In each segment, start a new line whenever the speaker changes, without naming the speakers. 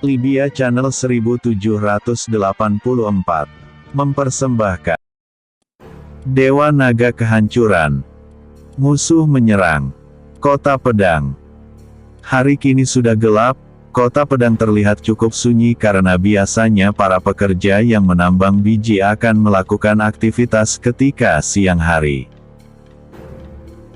Libya Channel 1784 mempersembahkan Dewa Naga Kehancuran. Musuh menyerang Kota Pedang. Hari kini sudah gelap, Kota Pedang terlihat cukup sunyi karena biasanya para pekerja yang menambang biji akan melakukan aktivitas ketika siang hari.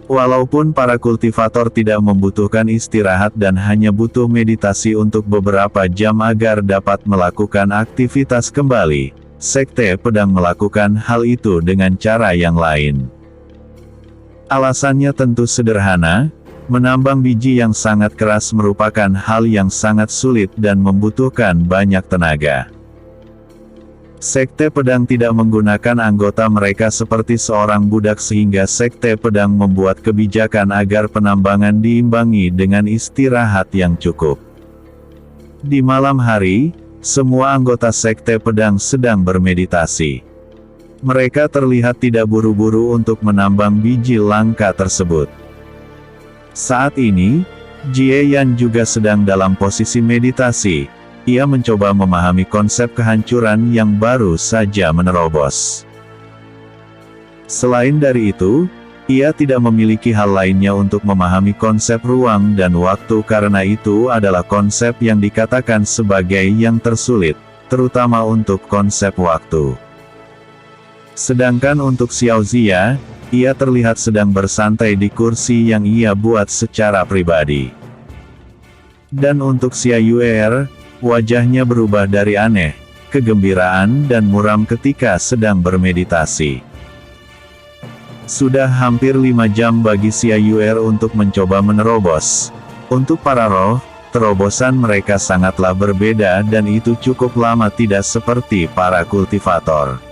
Walaupun para kultivator tidak membutuhkan istirahat dan hanya butuh meditasi untuk beberapa jam agar dapat melakukan aktivitas kembali, Sekte Pedang melakukan hal itu dengan cara yang lain. Alasannya tentu sederhana, menambang biji yang sangat keras merupakan hal yang sangat sulit dan membutuhkan banyak tenaga. Sekte Pedang tidak menggunakan anggota mereka seperti seorang budak sehingga Sekte Pedang membuat kebijakan agar penambangan diimbangi dengan istirahat yang cukup. Di malam hari, semua anggota Sekte Pedang sedang bermeditasi. Mereka terlihat tidak buru-buru untuk menambang biji langka tersebut. Saat ini, Jie Yan juga sedang dalam posisi meditasi. Ia mencoba memahami konsep kehancuran yang baru saja menerobos. Selain dari itu, ia tidak memiliki hal lainnya untuk memahami konsep ruang dan waktu karena itu adalah konsep yang dikatakan sebagai yang tersulit, terutama untuk konsep waktu. Sedangkan untuk Xiao Zia, ia terlihat sedang bersantai di kursi yang ia buat secara pribadi. Dan untuk Xia Yuer, wajahnya berubah dari aneh, kegembiraan dan muram ketika sedang bermeditasi. Sudah hampir 5 jam bagi Xia Yuer untuk mencoba menerobos. Untuk para roh, terobosan mereka sangatlah berbeda dan itu cukup lama tidak seperti para kultivator.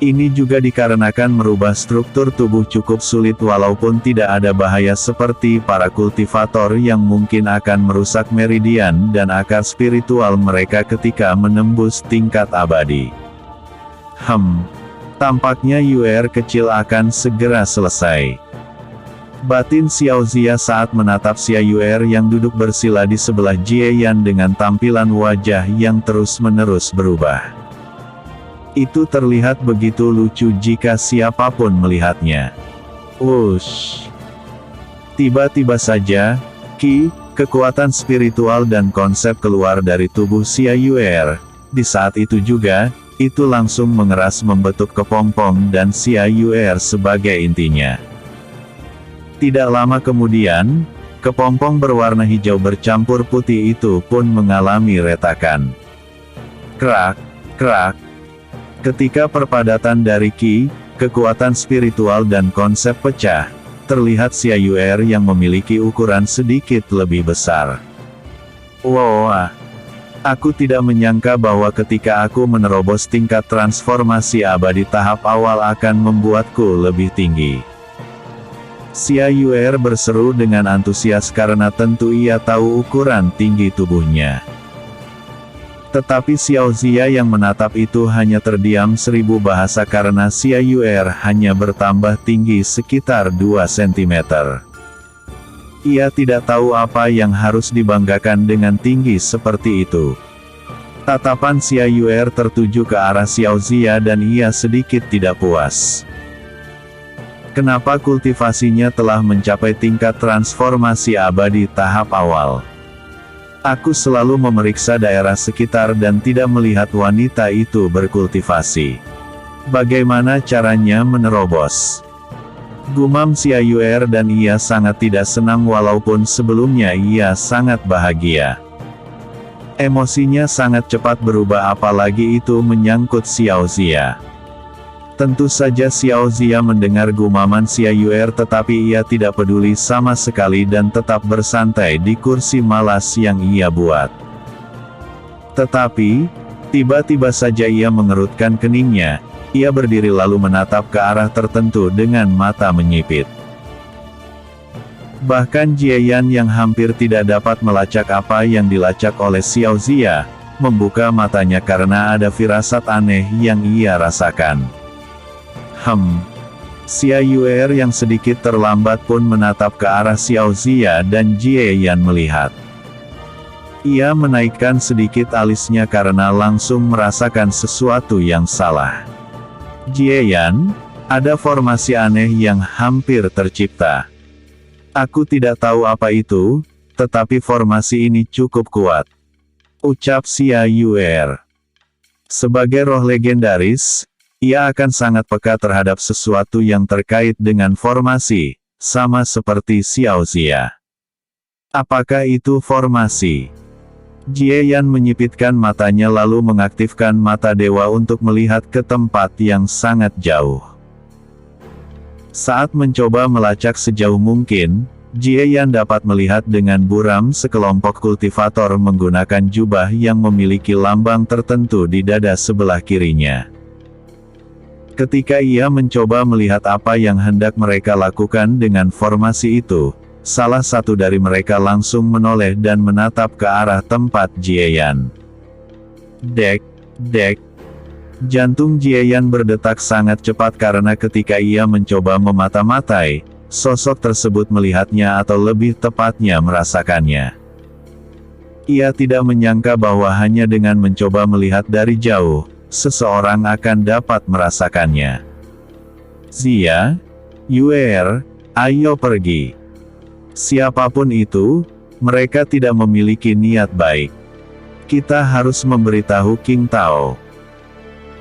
Ini juga dikarenakan merubah struktur tubuh cukup sulit walaupun tidak ada bahaya seperti para kultivator yang mungkin akan merusak meridian dan akar spiritual mereka ketika menembus tingkat abadi. Tampaknya Yuer kecil akan segera selesai. Batin Xiao Zia saat menatap Xia Yuer yang duduk bersila di sebelah Jie Yan dengan tampilan wajah yang terus-menerus berubah. Itu terlihat begitu lucu jika siapapun melihatnya. Wush! Tiba-tiba saja, kekuatan spiritual dan konsep keluar dari tubuh Xia Yuer. Di saat itu juga, itu langsung mengeras membentuk kepompong dan Xia Yuer sebagai intinya. Tidak lama kemudian, kepompong berwarna hijau bercampur putih itu pun mengalami retakan. Krak, krak. Ketika perpadatan dari kekuatan spiritual dan konsep pecah, terlihat Xia Yuer yang memiliki ukuran sedikit lebih besar. Wah! Aku tidak menyangka bahwa ketika aku menerobos tingkat transformasi abadi tahap awal akan membuatku lebih tinggi. Xia Yuer berseru dengan antusias karena tentu ia tahu ukuran tinggi tubuhnya. Tetapi Xiao Zia yang menatap itu hanya terdiam 1000 bahasa karena Xia Yuer hanya bertambah tinggi sekitar 2 cm. Ia tidak tahu apa yang harus dibanggakan dengan tinggi seperti itu. Tatapan Xia Yuer tertuju ke arah Xiao Zia dan ia sedikit tidak puas. Kenapa kultivasinya telah mencapai tingkat transformasi abadi tahap awal? Aku selalu memeriksa daerah sekitar dan tidak melihat wanita itu berkultivasi. Bagaimana caranya menerobos? Gumam Xia Yuer dan ia sangat tidak senang walaupun sebelumnya ia sangat bahagia. Emosinya sangat cepat berubah apalagi itu menyangkut Xiao Zia. Tentu saja Xiao Zia mendengar gumaman Xia Yuer tetapi ia tidak peduli sama sekali dan tetap bersantai di kursi malas yang ia buat. Tetapi, tiba-tiba saja ia mengerutkan keningnya, ia berdiri lalu menatap ke arah tertentu dengan mata menyipit. Bahkan Jie Yan yang hampir tidak dapat melacak apa yang dilacak oleh Xiao Zia, membuka matanya karena ada firasat aneh yang ia rasakan. Xia Yuer yang sedikit terlambat pun menatap ke arah Xiao Zia dan Jie Yan melihat. Ia menaikkan sedikit alisnya karena langsung merasakan sesuatu yang salah. Jie Yan, ada formasi aneh yang hampir tercipta. Aku tidak tahu apa itu, tetapi formasi ini cukup kuat. Ucap Xia Yuer. Sebagai roh legendaris, ia akan sangat peka terhadap sesuatu yang terkait dengan formasi, sama seperti Xiao Zia. Apakah itu formasi? Jie Yan menyipitkan matanya lalu mengaktifkan mata dewa untuk melihat ke tempat yang sangat jauh. Saat mencoba melacak sejauh mungkin, Jie Yan dapat melihat dengan buram sekelompok kultivator menggunakan jubah yang memiliki lambang tertentu di dada sebelah kirinya. Ketika ia mencoba melihat apa yang hendak mereka lakukan dengan formasi itu, salah satu dari mereka langsung menoleh dan menatap ke arah tempat Jie Yan. Dek, dek. Jantung Jie Yan berdetak sangat cepat karena ketika ia mencoba memata-matai, sosok tersebut melihatnya atau lebih tepatnya merasakannya. Ia tidak menyangka bahwa hanya dengan mencoba melihat dari jauh, seseorang akan dapat merasakannya. Zia, Yuer, ayo pergi. Siapapun itu, mereka tidak memiliki niat baik. Kita harus memberitahu King Tao.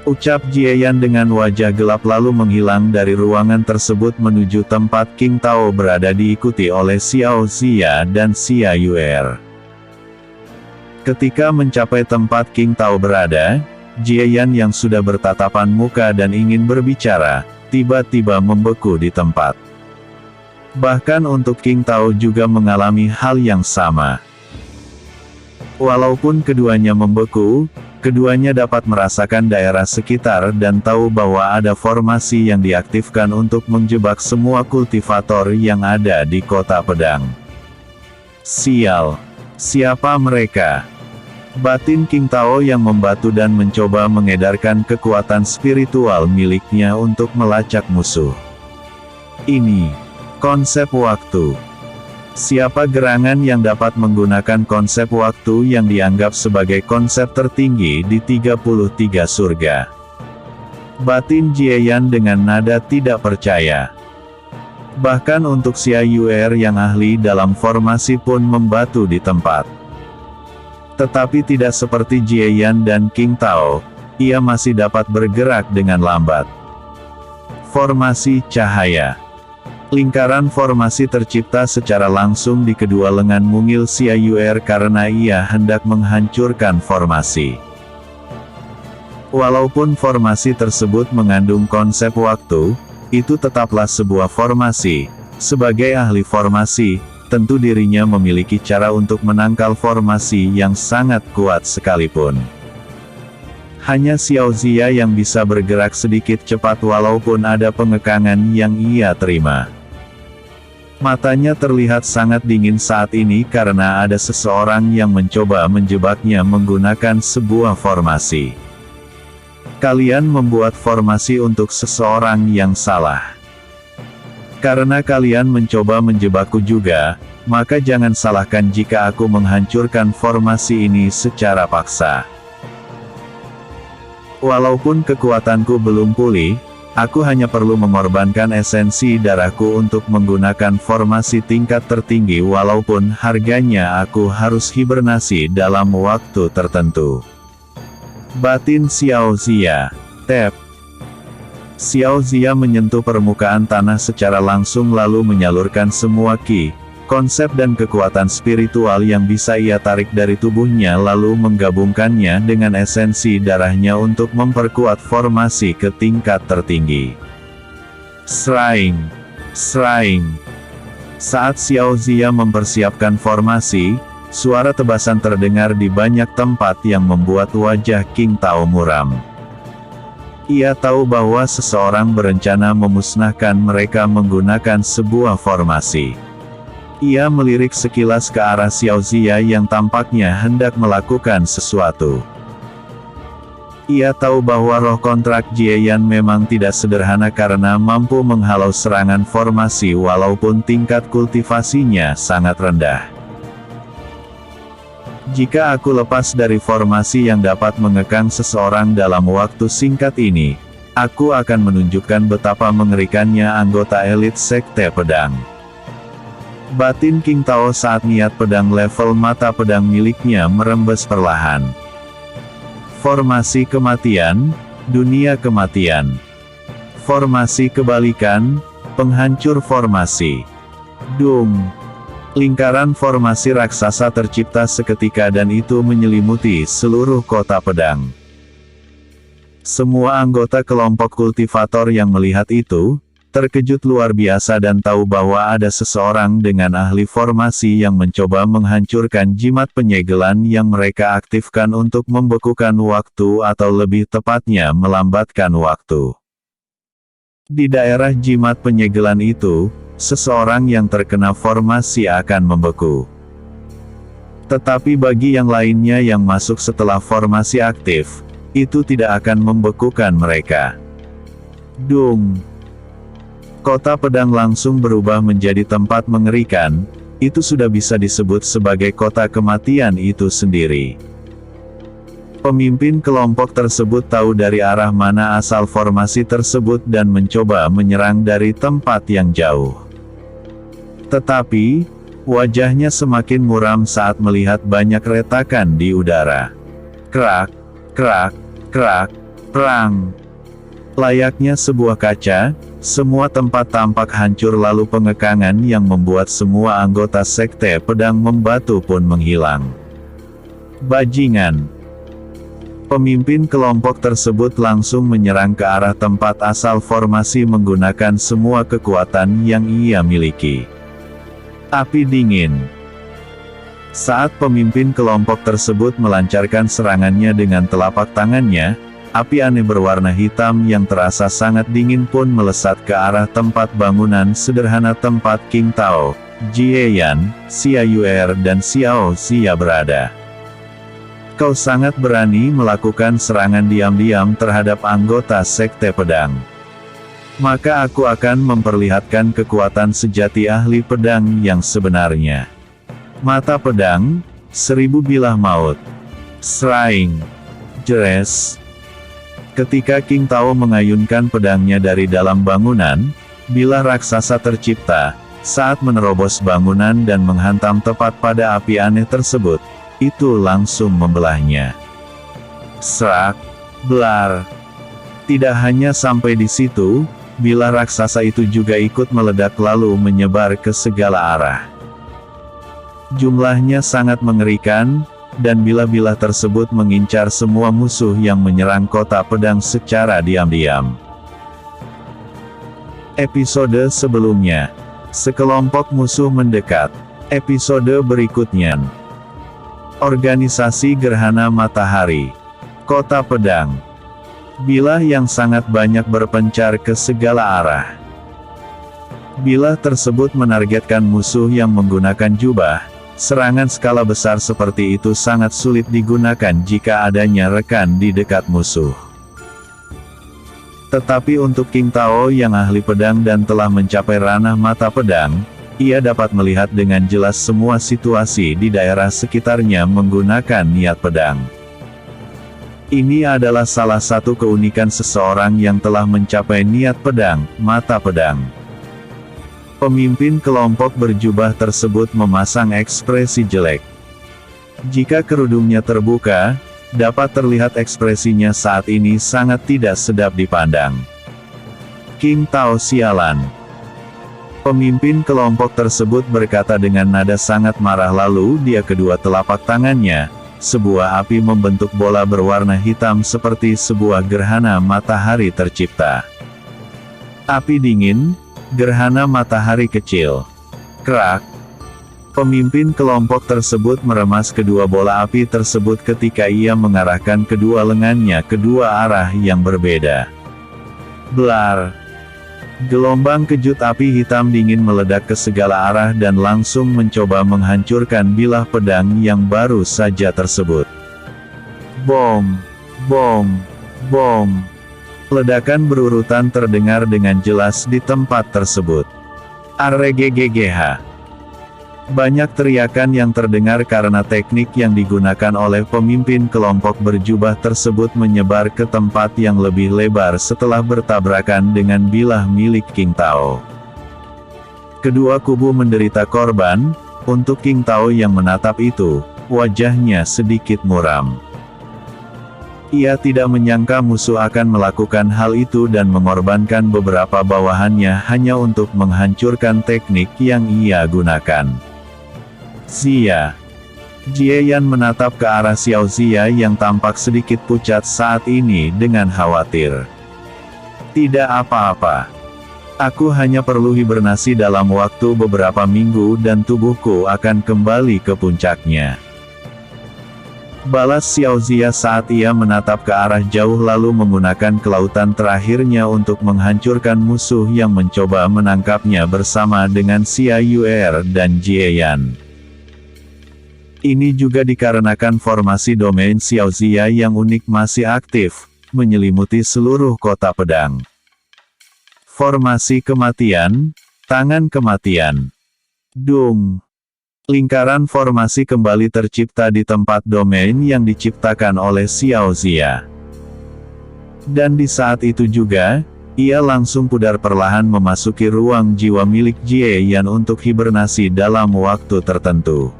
Ucap Jie Yan dengan wajah gelap lalu menghilang dari ruangan tersebut menuju tempat King Tao berada diikuti oleh Xiao Zia dan Xia Yuer. Ketika mencapai tempat King Tao berada, Jie Yan yang sudah bertatapan muka dan ingin berbicara, tiba-tiba membeku di tempat. Bahkan untuk King Tao juga mengalami hal yang sama. Walaupun keduanya membeku, keduanya dapat merasakan daerah sekitar dan tahu bahwa ada formasi yang diaktifkan untuk menjebak semua kultivator yang ada di Kota Pedang. Sial! Siapa mereka? Batin King Tao yang membatu dan mencoba mengedarkan kekuatan spiritual miliknya untuk melacak musuh. Ini konsep waktu. Siapa gerangan yang dapat menggunakan konsep waktu yang dianggap sebagai konsep tertinggi di 33 surga? Batin Jie Yan dengan nada tidak percaya. Bahkan untuk Xia Yuer yang ahli dalam formasi pun membatu di tempat. Tetapi tidak seperti Jie Yan dan King Tao, ia masih dapat bergerak dengan lambat. Formasi cahaya. Lingkaran formasi tercipta secara langsung di kedua lengan mungil Xia Yuer karena ia hendak menghancurkan formasi. Walaupun formasi tersebut mengandung konsep waktu, itu tetaplah sebuah formasi. Sebagai ahli formasi, tentu dirinya memiliki cara untuk menangkal formasi yang sangat kuat sekalipun. Hanya Xiao Zia yang bisa bergerak sedikit cepat walaupun ada pengekangan yang ia terima. Matanya terlihat sangat dingin saat ini karena ada seseorang yang mencoba menjebaknya menggunakan sebuah formasi. Kalian membuat formasi untuk seseorang yang salah. Karena kalian mencoba menjebakku juga, maka jangan salahkan jika aku menghancurkan formasi ini secara paksa. Walaupun kekuatanku belum pulih, aku hanya perlu mengorbankan esensi darahku untuk menggunakan formasi tingkat tertinggi walaupun harganya aku harus hibernasi dalam waktu tertentu. Batin Xiao Zia. Tap. Xiao Zia menyentuh permukaan tanah secara langsung lalu menyalurkan semua ki, konsep dan kekuatan spiritual yang bisa ia tarik dari tubuhnya lalu menggabungkannya dengan esensi darahnya untuk memperkuat formasi ke tingkat tertinggi. Shrine. Shrine. Saat Xiao Zia mempersiapkan formasi, suara tebasan terdengar di banyak tempat yang membuat wajah King Tao muram. Ia tahu bahwa seseorang berencana memusnahkan mereka menggunakan sebuah formasi. Ia melirik sekilas ke arah Xiao Zia yang tampaknya hendak melakukan sesuatu. Ia tahu bahwa roh kontrak Jie Yan memang tidak sederhana karena mampu menghalau serangan formasi walaupun tingkat kultivasinya sangat rendah. Jika aku lepas dari formasi yang dapat mengekang seseorang dalam waktu singkat ini, aku akan menunjukkan betapa mengerikannya anggota elit Sekte Pedang. Batin King Tao saat niat pedang level mata pedang miliknya merembes perlahan. Formasi kematian, dunia kematian. Formasi kebalikan, penghancur formasi. Dung. Lingkaran formasi raksasa tercipta seketika dan itu menyelimuti seluruh kota pedang. Semua anggota kelompok kultivator yang melihat itu, terkejut luar biasa dan tahu bahwa ada seseorang dengan ahli formasi yang mencoba menghancurkan jimat penyegelan yang mereka aktifkan untuk membekukan waktu atau lebih tepatnya melambatkan waktu. Di daerah jimat penyegelan itu, seseorang yang terkena formasi akan membeku. Tetapi bagi yang lainnya yang masuk setelah formasi aktif, itu tidak akan membekukan mereka. Dung. Kota pedang langsung berubah menjadi tempat mengerikan, itu sudah bisa disebut sebagai kota kematian itu sendiri. Pemimpin kelompok tersebut tahu dari arah mana asal formasi tersebut dan mencoba menyerang dari tempat yang jauh. Tetapi, wajahnya semakin muram saat melihat banyak retakan di udara. Krak, krak, krak, perang. Layaknya sebuah kaca, semua tempat tampak hancur lalu pengekangan yang membuat semua anggota Sekte Pedang Membatu pun menghilang. Bajingan. Pemimpin kelompok tersebut langsung menyerang ke arah tempat asal formasi menggunakan semua kekuatan yang ia miliki. Api dingin. Saat pemimpin kelompok tersebut melancarkan serangannya dengan telapak tangannya, api aneh berwarna hitam yang terasa sangat dingin pun melesat ke arah tempat bangunan sederhana tempat King Tao, Jie Yan, Xia Yuer dan Xiao Xia berada. Kau sangat berani melakukan serangan diam-diam terhadap anggota Sekte Pedang. Maka aku akan memperlihatkan kekuatan sejati ahli pedang yang sebenarnya. Mata pedang, 1000 bilah maut. Seraing. Jeres. Ketika King Tao mengayunkan pedangnya dari dalam bangunan, bilah raksasa tercipta, saat menerobos bangunan dan menghantam tepat pada api aneh tersebut, itu langsung membelahnya. Serak, blar. Tidak hanya sampai di situ, bilah raksasa itu juga ikut meledak lalu menyebar ke segala arah. Jumlahnya sangat mengerikan, dan bilah-bilah tersebut mengincar semua musuh yang menyerang kota pedang secara diam-diam. Episode sebelumnya, sekelompok musuh mendekat. Episode berikutnya. Organisasi Gerhana Matahari. Kota Pedang. Bilah yang sangat banyak berpencar ke segala arah. Bilah tersebut menargetkan musuh yang menggunakan jubah. Serangan skala besar seperti itu sangat sulit digunakan jika adanya rekan di dekat musuh. Tetapi untuk King Tao yang ahli pedang dan telah mencapai ranah mata pedang, ia dapat melihat dengan jelas semua situasi di daerah sekitarnya menggunakan niat pedang. Ini adalah salah satu keunikan seseorang yang telah mencapai niat pedang, mata pedang. Pemimpin kelompok berjubah tersebut memasang ekspresi jelek. Jika kerudungnya terbuka, dapat terlihat ekspresinya saat ini sangat tidak sedap dipandang. King Tao sialan. Pemimpin kelompok tersebut berkata dengan nada sangat marah lalu dia kedua telapak tangannya, sebuah api membentuk bola berwarna hitam seperti sebuah gerhana matahari tercipta. Api dingin, gerhana matahari kecil. Krak. Pemimpin kelompok tersebut meremas kedua bola api tersebut ketika ia mengarahkan kedua lengannya ke dua arah yang berbeda. Blar. Gelombang kejut api hitam dingin meledak ke segala arah dan langsung mencoba menghancurkan bilah pedang yang baru saja tersebut. Bom, bom, bom. Ledakan berurutan terdengar dengan jelas di tempat tersebut. Arreggggh. Banyak teriakan yang terdengar karena teknik yang digunakan oleh pemimpin kelompok berjubah tersebut menyebar ke tempat yang lebih lebar setelah bertabrakan dengan bilah milik King Tao. Kedua kubu menderita korban. Untuk King Tao yang menatap itu, wajahnya sedikit muram. Ia tidak menyangka musuh akan melakukan hal itu dan mengorbankan beberapa bawahannya hanya untuk menghancurkan teknik yang ia gunakan. Zia. Jie Yan menatap ke arah Xiao Zia yang tampak sedikit pucat saat ini dengan khawatir. Tidak apa-apa. Aku hanya perlu hibernasi dalam waktu beberapa minggu dan tubuhku akan kembali ke puncaknya. Balas Xiao Zia saat ia menatap ke arah jauh lalu menggunakan kelautan terakhirnya untuk menghancurkan musuh yang mencoba menangkapnya bersama dengan Xia Yuer dan Jie Yan. Ini juga dikarenakan formasi domain Xiao Zia yang unik masih aktif, menyelimuti seluruh kota pedang. Formasi kematian, tangan kematian. Dung. Lingkaran formasi kembali tercipta di tempat domain yang diciptakan oleh Xiao Zia. Dan di saat itu juga, ia langsung pudar perlahan memasuki ruang jiwa milik Jie Yan untuk hibernasi dalam waktu tertentu.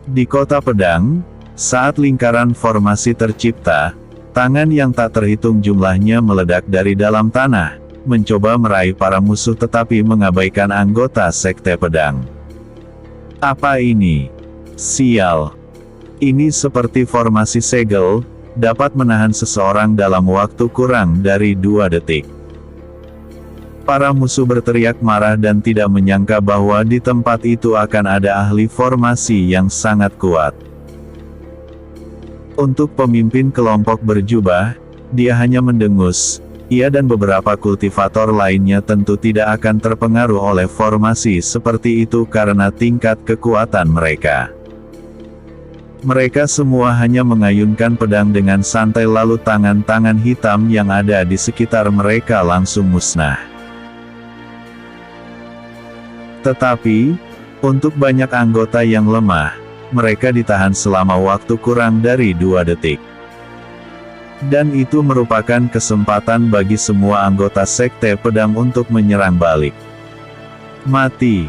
Di kota pedang, saat lingkaran formasi tercipta, tangan yang tak terhitung jumlahnya meledak dari dalam tanah, mencoba meraih para musuh tetapi mengabaikan anggota sekte pedang. Apa ini? Sial. Ini seperti formasi segel, dapat menahan seseorang dalam waktu kurang dari 2 detik. Para musuh berteriak marah dan tidak menyangka bahwa di tempat itu akan ada ahli formasi yang sangat kuat. Untuk pemimpin kelompok berjubah, dia hanya mendengus. Ia dan beberapa kultivator lainnya tentu tidak akan terpengaruh oleh formasi seperti itu karena tingkat kekuatan mereka. Mereka semua hanya mengayunkan pedang dengan santai lalu tangan-tangan hitam yang ada di sekitar mereka langsung musnah. Tetapi, untuk banyak anggota yang lemah, mereka ditahan selama waktu kurang dari 2 detik. Dan itu merupakan kesempatan bagi semua anggota sekte pedang untuk menyerang balik. Mati!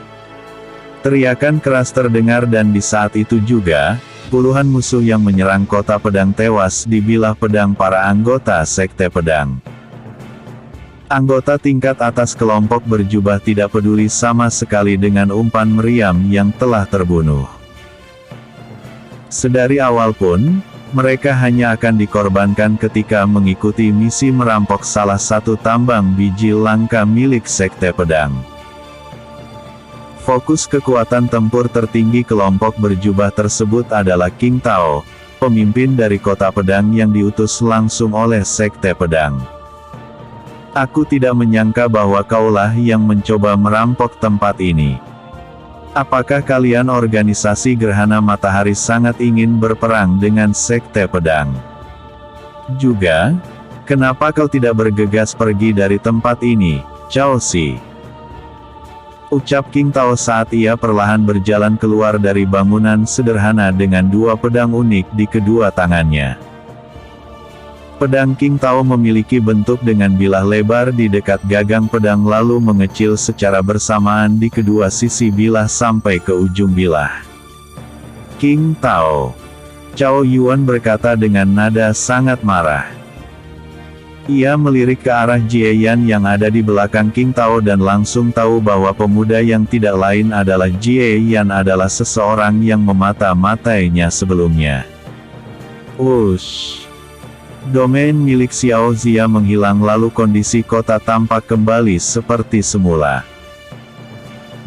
Teriakan keras terdengar dan di saat itu juga, puluhan musuh yang menyerang kota pedang tewas di bilah pedang para anggota sekte pedang. Anggota tingkat atas kelompok berjubah tidak peduli sama sekali dengan umpan meriam yang telah terbunuh. Sedari awal pun, mereka hanya akan dikorbankan ketika mengikuti misi merampok salah satu tambang biji langka milik sekte pedang. Fokus kekuatan tempur tertinggi kelompok berjubah tersebut adalah King Tao, pemimpin dari kota pedang yang diutus langsung oleh sekte pedang. Aku tidak menyangka bahwa kaulah yang mencoba merampok tempat ini. Apakah kalian organisasi Gerhana Matahari sangat ingin berperang dengan sekte pedang? Juga, kenapa kau tidak bergegas pergi dari tempat ini, Cao Si? Ucap King Tao saat ia perlahan berjalan keluar dari bangunan sederhana dengan 2 pedang unik di kedua tangannya. Pedang King Tao memiliki bentuk dengan bilah lebar di dekat gagang pedang lalu mengecil secara bersamaan di kedua sisi bilah sampai ke ujung bilah. King Tao. Cao Yuan berkata dengan nada sangat marah. Ia melirik ke arah Jie Yan yang ada di belakang King Tao dan langsung tahu bahwa pemuda yang tidak lain adalah Jie Yan adalah seseorang yang memata-matainya sebelumnya. Ush. Domain milik Xiao Zia menghilang lalu kondisi kota tampak kembali seperti semula.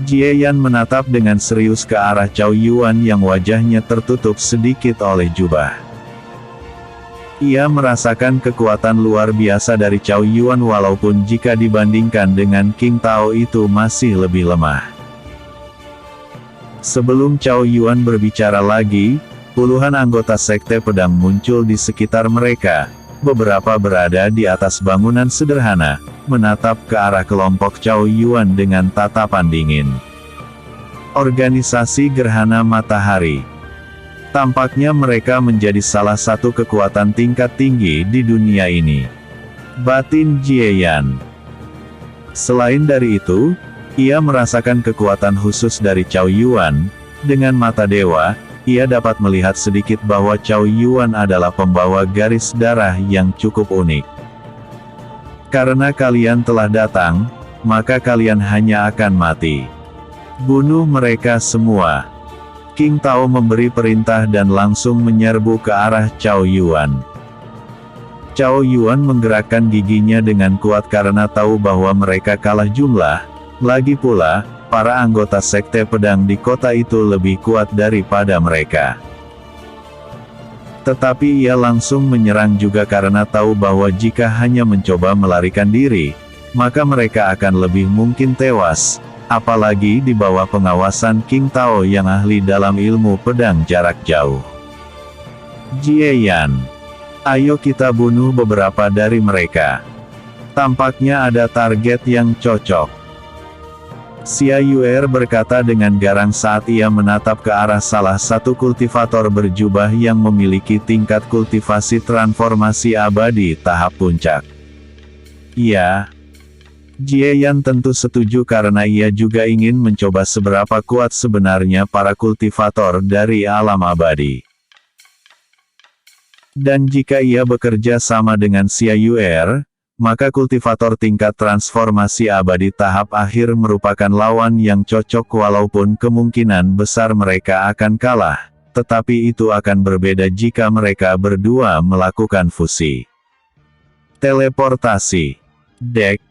Jie Yan menatap dengan serius ke arah Cao Yuan yang wajahnya tertutup sedikit oleh jubah. Ia merasakan kekuatan luar biasa dari Cao Yuan walaupun jika dibandingkan dengan King Tao itu masih lebih lemah. Sebelum Cao Yuan berbicara lagi, puluhan anggota sekte pedang muncul di sekitar mereka, beberapa berada di atas bangunan sederhana, menatap ke arah kelompok Cao Yuan dengan tatapan dingin. Organisasi Gerhana Matahari. Tampaknya mereka menjadi salah satu kekuatan tingkat tinggi di dunia ini. Batin Jieyan. Selain dari itu, ia merasakan kekuatan khusus dari Cao Yuan. Dengan mata dewa, ia dapat melihat sedikit bahwa Cao Yuan adalah pembawa garis darah yang cukup unik. Karena kalian telah datang, maka kalian hanya akan mati. Bunuh mereka semua. King Tao memberi perintah dan langsung menyerbu ke arah Cao Yuan. Cao Yuan menggerakkan giginya dengan kuat karena tahu bahwa mereka kalah jumlah. Lagi pula, para anggota sekte pedang di kota itu lebih kuat daripada mereka. Tetapi ia langsung menyerang juga karena tahu bahwa jika hanya mencoba melarikan diri, maka mereka akan lebih mungkin tewas, apalagi di bawah pengawasan King Tao yang ahli dalam ilmu pedang jarak jauh. Jieyan, ayo kita bunuh beberapa dari mereka. Tampaknya ada target yang cocok. Xia Yuer berkata dengan garang saat ia menatap ke arah salah satu kultivator berjubah yang memiliki tingkat kultivasi transformasi abadi tahap puncak. Iya. Jieyan tentu setuju karena ia juga ingin mencoba seberapa kuat sebenarnya para kultivator dari alam abadi. Dan jika ia bekerja sama dengan Xia Yuer, maka kultivator tingkat transformasi abadi tahap akhir merupakan lawan yang cocok walaupun kemungkinan besar mereka akan kalah, tetapi itu akan berbeda jika mereka berdua melakukan fusi. Teleportasi. Dek.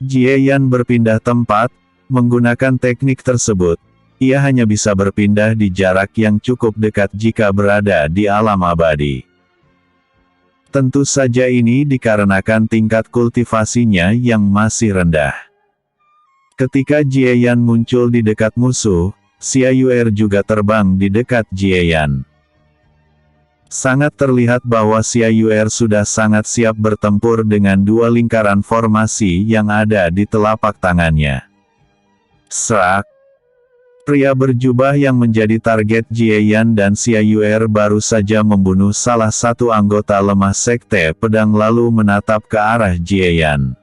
Jieyan berpindah tempat, menggunakan teknik tersebut, ia hanya bisa berpindah di jarak yang cukup dekat jika berada di alam abadi. Tentu saja ini dikarenakan tingkat kultivasinya yang masih rendah. Ketika Jieyan muncul di dekat musuh, Xia Yuer juga terbang di dekat Jieyan. Sangat terlihat bahwa Xia Yuer sudah sangat siap bertempur dengan dua lingkaran formasi yang ada di telapak tangannya. Serak. Pria berjubah yang menjadi target Jieyan dan Xia Yuer baru saja membunuh salah satu anggota lemah sekte pedang lalu menatap ke arah Jieyan.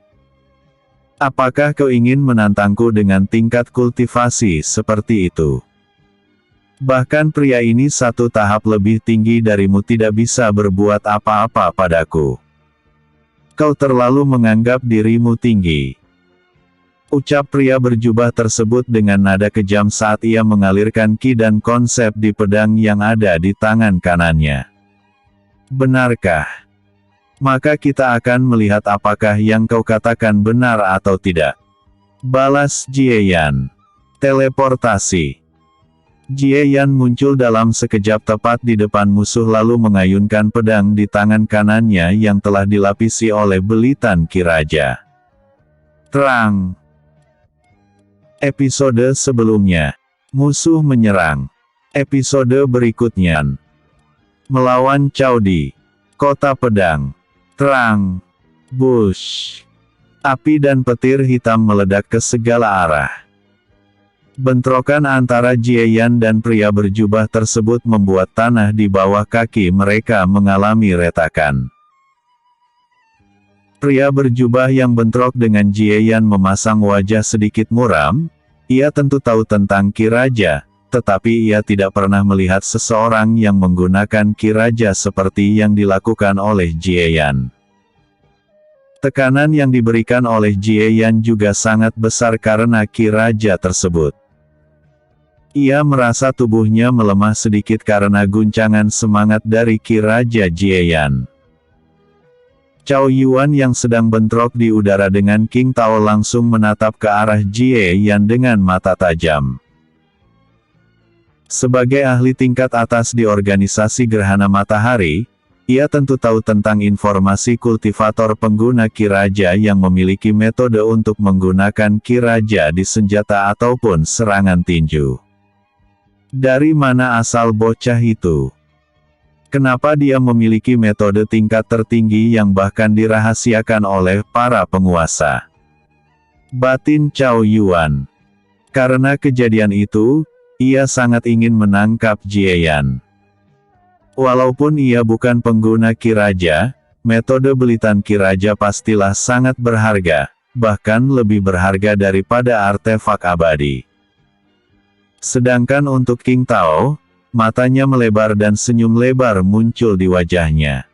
Apakah kau ingin menantangku dengan tingkat kultivasi seperti itu? Bahkan pria ini satu tahap lebih tinggi darimu tidak bisa berbuat apa-apa padaku. Kau terlalu menganggap dirimu tinggi. Ucap pria berjubah tersebut dengan nada kejam saat ia mengalirkan ki dan konsep di pedang yang ada di tangan kanannya. Benarkah? Maka kita akan melihat apakah yang kau katakan benar atau tidak. Balas Jieyan. Teleportasi. Jieyan muncul dalam sekejap tepat di depan musuh lalu mengayunkan pedang di tangan kanannya yang telah dilapisi oleh belitan ki raja. Terang. Episode sebelumnya. Musuh menyerang. Episode berikutnya. Melawan Cao Di. Kota Pedang. Terang. Bush. Api dan petir hitam meledak ke segala arah. Bentrokan antara Jieyan dan pria berjubah tersebut membuat tanah di bawah kaki mereka mengalami retakan. Pria berjubah yang bentrok dengan Jieyan memasang wajah sedikit muram. Ia tentu tahu tentang ki raja, tetapi ia tidak pernah melihat seseorang yang menggunakan ki raja seperti yang dilakukan oleh Jieyan. Tekanan yang diberikan oleh Jieyan juga sangat besar karena ki raja tersebut. Ia merasa tubuhnya melemah sedikit karena guncangan semangat dari ki raja Jieyan. Cao Yuan yang sedang bentrok di udara dengan King Tao langsung menatap ke arah Jieyan dengan mata tajam. Sebagai ahli tingkat atas di organisasi Gerhana Matahari, ia tentu tahu tentang informasi kultivator pengguna ki raja yang memiliki metode untuk menggunakan ki raja di senjata ataupun serangan tinju. Dari mana asal bocah itu? Kenapa dia memiliki metode tingkat tertinggi yang bahkan dirahasiakan oleh para penguasa? Batin Cao Yuan. Karena kejadian itu, ia sangat ingin menangkap Jie Yan. Walaupun ia bukan pengguna Ki Raja, metode belitan Ki Raja pastilah sangat berharga, bahkan lebih berharga daripada artefak abadi. Sedangkan untuk King Tao, matanya melebar dan senyum lebar muncul di wajahnya.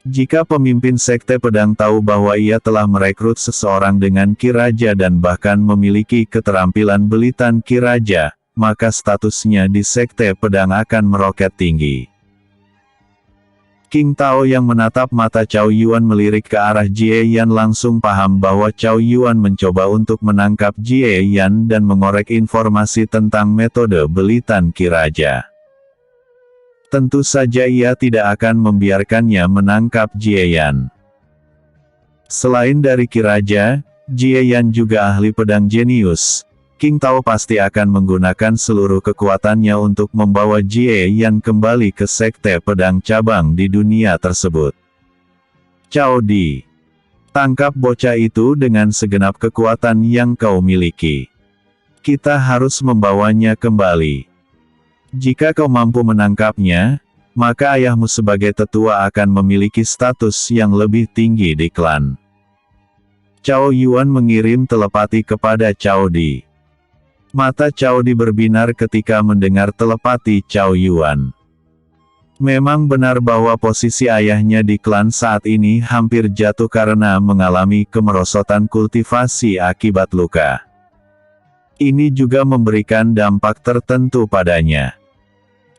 Jika pemimpin Sekte Pedang tahu bahwa ia telah merekrut seseorang dengan Ki Raja dan bahkan memiliki keterampilan belitan Ki Raja, maka statusnya di Sekte Pedang akan meroket tinggi. King Tao yang menatap mata Cao Yuan melirik ke arah Jie Yan langsung paham bahwa Cao Yuan mencoba untuk menangkap Jie Yan dan mengorek informasi tentang metode belitan Ki Raja. Tentu saja ia tidak akan membiarkannya menangkap Jie Yan. Selain dari Ki Raja, Jie Yan juga ahli pedang jenius. King Tao pasti akan menggunakan seluruh kekuatannya untuk membawa Jie Yan kembali ke Sekte Pedang cabang di dunia tersebut. Cao Di, tangkap bocah itu dengan segenap kekuatan yang kau miliki. Kita harus membawanya kembali. Jika kau mampu menangkapnya, maka ayahmu sebagai tetua akan memiliki status yang lebih tinggi di klan. Cao Yuan mengirim telepati kepada Cao Di. Mata Cao Di berbinar ketika mendengar telepati Cao Yuan. Memang benar bahwa posisi ayahnya di klan saat ini hampir jatuh karena mengalami kemerosotan kultivasi akibat luka. Ini juga memberikan dampak tertentu padanya.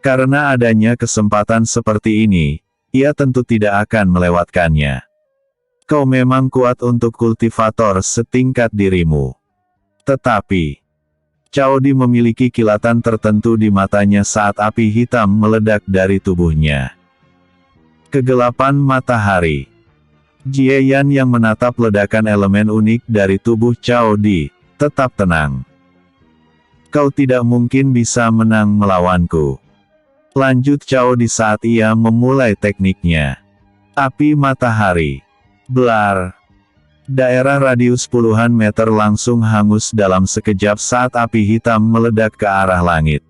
Karena adanya kesempatan seperti ini, ia tentu tidak akan melewatkannya. Kau memang kuat untuk kultivator setingkat dirimu. Tetapi, Cao Di memiliki kilatan tertentu di matanya saat api hitam meledak dari tubuhnya. Kegelapan matahari. Jie Yan yang menatap ledakan elemen unik dari tubuh Cao Di, tetap tenang. Kau tidak mungkin bisa menang melawanku. Lanjut Cao Di saat ia memulai tekniknya. Api matahari. Blar. Daerah radius puluhan meter langsung hangus dalam sekejap saat api hitam meledak ke arah langit.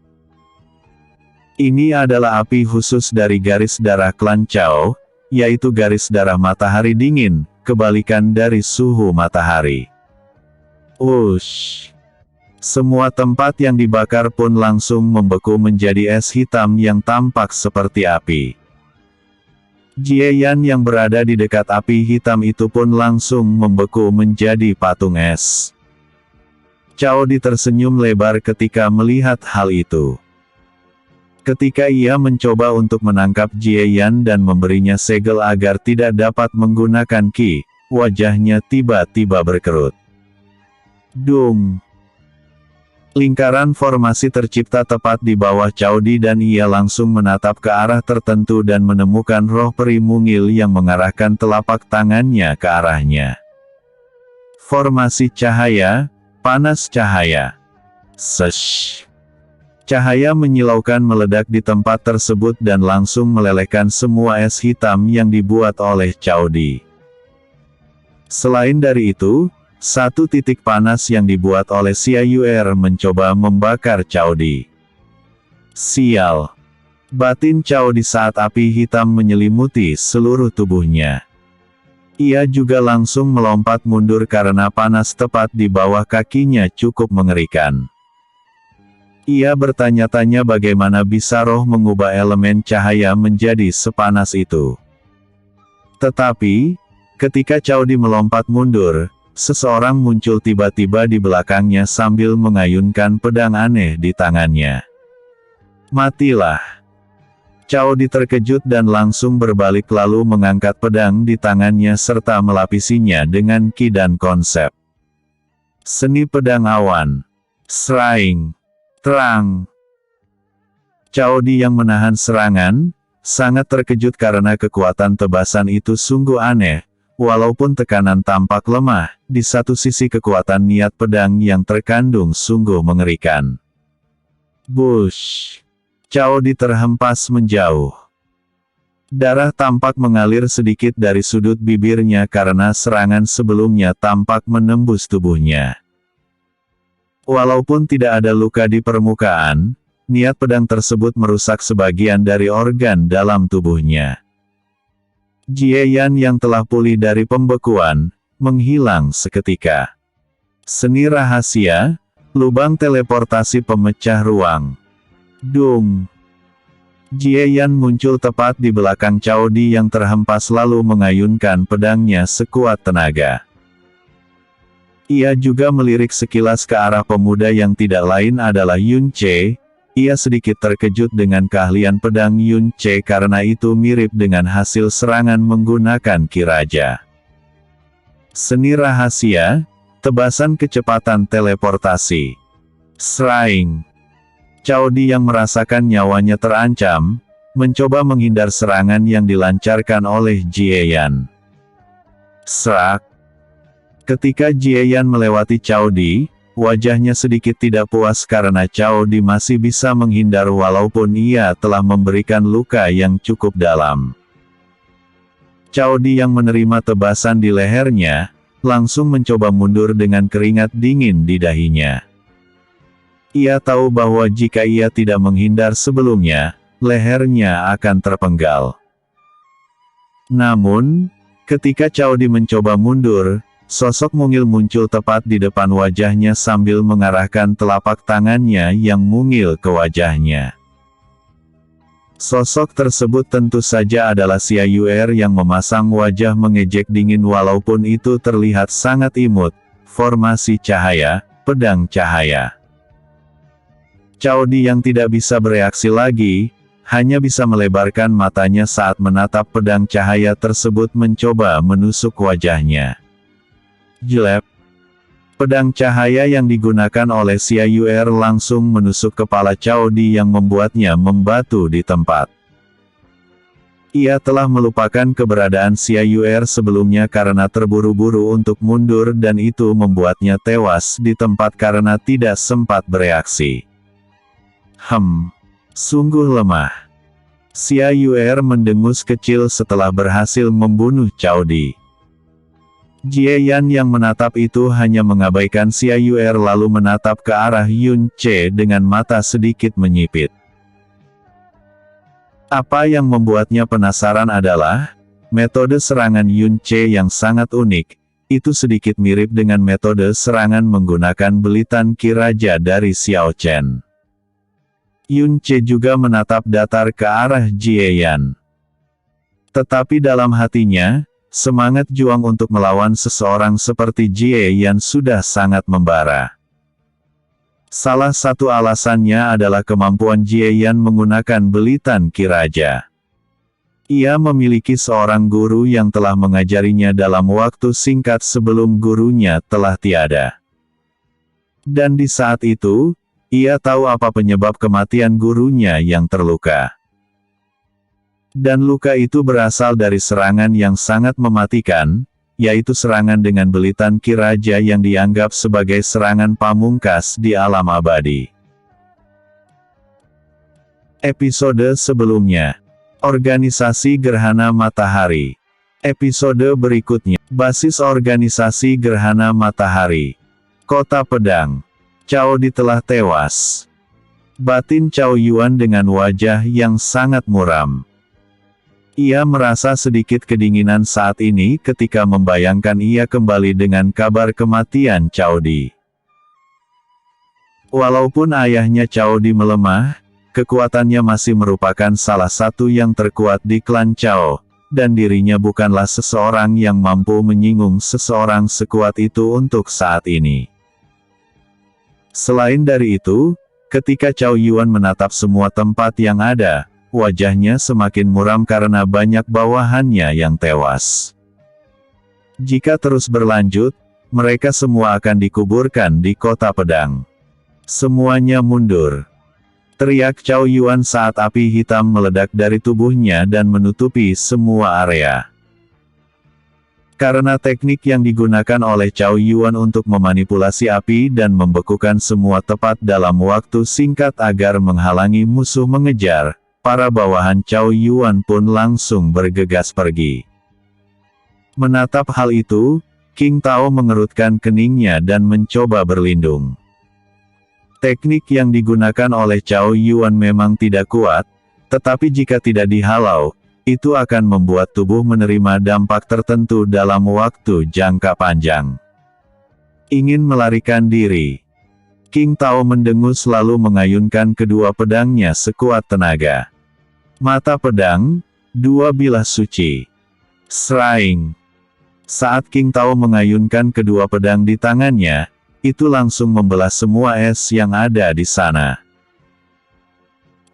Ini adalah api khusus dari garis darah klan Cao, yaitu garis darah matahari dingin, kebalikan dari suhu matahari. Wush. Semua tempat yang dibakar pun langsung membeku menjadi es hitam yang tampak seperti api. Jie Yan yang berada di dekat api hitam itu pun langsung membeku menjadi patung es. Cao Di tersenyum lebar ketika melihat hal itu. Ketika ia mencoba untuk menangkap Jie Yan dan memberinya segel agar tidak dapat menggunakan Ki, wajahnya tiba-tiba berkerut. Dung! Lingkaran formasi tercipta tepat di bawah Cao Di dan ia langsung menatap ke arah tertentu dan menemukan roh peri mungil yang mengarahkan telapak tangannya ke arahnya. Formasi cahaya, panas cahaya. Sesh! Cahaya menyilaukan meledak di tempat tersebut dan langsung melelehkan semua es hitam yang dibuat oleh Cao Di. Selain dari itu, satu titik panas yang dibuat oleh Xia Yuer mencoba membakar Cao Di. Sial! Batin Cao Di saat api hitam menyelimuti seluruh tubuhnya. Ia juga langsung melompat mundur karena panas tepat di bawah kakinya cukup mengerikan. Ia bertanya-tanya bagaimana bisa roh mengubah elemen cahaya menjadi sepanas itu. Tetapi, ketika Cao Di melompat mundur, seseorang muncul tiba-tiba di belakangnya sambil mengayunkan pedang aneh di tangannya. Matilah! Cao Di terkejut dan langsung berbalik lalu mengangkat pedang di tangannya serta melapisinya dengan Ki dan konsep. Seni pedang awan. Seraing. Terang. Cao Di yang menahan serangan, sangat terkejut karena kekuatan tebasan itu sungguh aneh. Walaupun tekanan tampak lemah, di satu sisi kekuatan niat pedang yang terkandung sungguh mengerikan. Bush! Cao Di terhempas menjauh. Darah tampak mengalir sedikit dari sudut bibirnya karena serangan sebelumnya tampak menembus tubuhnya. Walaupun tidak ada luka di permukaan, niat pedang tersebut merusak sebagian dari organ dalam tubuhnya. Jie Yan yang telah pulih dari pembekuan, menghilang seketika. Seni rahasia, lubang teleportasi pemecah ruang. Dung! Jie Yan muncul tepat di belakang Cao Di yang terhempas lalu mengayunkan pedangnya sekuat tenaga. Ia juga melirik sekilas ke arah pemuda yang tidak lain adalah Yun Ce. Ia sedikit terkejut dengan keahlian pedang Yun Ce karena itu mirip dengan hasil serangan menggunakan Ki Raja. Seni rahasia, tebasan kecepatan teleportasi. Sraing. Cao Di yang merasakan nyawanya terancam, mencoba menghindar serangan yang dilancarkan oleh Jie Yan. Serak. Ketika Jie Yan melewati Cao Di, wajahnya sedikit tidak puas karena Cao Di masih bisa menghindar walaupun ia telah memberikan luka yang cukup dalam. Cao Di yang menerima tebasan di lehernya, langsung mencoba mundur dengan keringat dingin di dahinya. Ia tahu bahwa jika ia tidak menghindar sebelumnya, lehernya akan terpenggal. Namun, ketika Cao Di mencoba mundur, sosok mungil muncul tepat di depan wajahnya sambil mengarahkan telapak tangannya yang mungil ke wajahnya. Sosok tersebut tentu saja adalah Xia Yuer yang memasang wajah mengejek dingin walaupun itu terlihat sangat imut, formasi cahaya, pedang cahaya. Cao Di yang tidak bisa bereaksi lagi, hanya bisa melebarkan matanya saat menatap pedang cahaya tersebut mencoba menusuk wajahnya. Jelek. Pedang cahaya yang digunakan oleh Xia Yuer langsung menusuk kepala Cao Di yang membuatnya membatu di tempat. Ia telah melupakan keberadaan Xia Yuer sebelumnya karena terburu-buru untuk mundur dan itu membuatnya tewas di tempat karena tidak sempat bereaksi. Sungguh lemah. Xia Yuer mendengus kecil setelah berhasil membunuh Cao Di. Jie Yan yang menatap itu hanya mengabaikan Xia Yuer lalu menatap ke arah Yun Ce dengan mata sedikit menyipit. Apa yang membuatnya penasaran adalah, metode serangan Yun Ce yang sangat unik, itu sedikit mirip dengan metode serangan menggunakan belitan Ki Raja dari Xiao Chen. Yun Ce juga menatap datar ke arah Jie Yan. Tetapi dalam hatinya, semangat juang untuk melawan seseorang seperti Jie Yan sudah sangat membara. Salah satu alasannya adalah kemampuan Jie Yan menggunakan belitan Ki Raja. Ia memiliki seorang guru yang telah mengajarinya dalam waktu singkat sebelum gurunya telah tiada. Dan di saat itu, ia tahu apa penyebab kematian gurunya yang terluka. Dan luka itu berasal dari serangan yang sangat mematikan, yaitu serangan dengan belitan Ki Raja yang dianggap sebagai serangan pamungkas di alam abadi. Episode sebelumnya. Organisasi Gerhana Matahari. Episode berikutnya. Basis Organisasi Gerhana Matahari. Kota Pedang. Cao Di telah tewas. Batin Cao Yuan dengan wajah yang sangat muram. Ia merasa sedikit kedinginan saat ini ketika membayangkan ia kembali dengan kabar kematian Cao Di. Walaupun ayahnya Cao Di melemah, kekuatannya masih merupakan salah satu yang terkuat di klan Cao, dan dirinya bukanlah seseorang yang mampu menyinggung seseorang sekuat itu untuk saat ini. Selain dari itu, ketika Cao Yuan menatap semua tempat yang ada, wajahnya semakin muram karena banyak bawahannya yang tewas. Jika terus berlanjut, mereka semua akan dikuburkan di Kota Pedang. Semuanya mundur. Teriak Cao Yuan saat api hitam meledak dari tubuhnya dan menutupi semua area. Karena teknik yang digunakan oleh Cao Yuan untuk memanipulasi api dan membekukan semua tepat dalam waktu singkat agar menghalangi musuh mengejar, para bawahan Cao Yuan pun langsung bergegas pergi. Menatap hal itu, King Tao mengerutkan keningnya dan mencoba berlindung. Teknik yang digunakan oleh Cao Yuan memang tidak kuat, tetapi jika tidak dihalau, itu akan membuat tubuh menerima dampak tertentu dalam waktu jangka panjang. Ingin melarikan diri. King Tao mendengus lalu mengayunkan kedua pedangnya sekuat tenaga. Mata pedang, dua bilah suci. Seraing. Saat King Tao mengayunkan kedua pedang di tangannya, itu langsung membelah semua es yang ada di sana.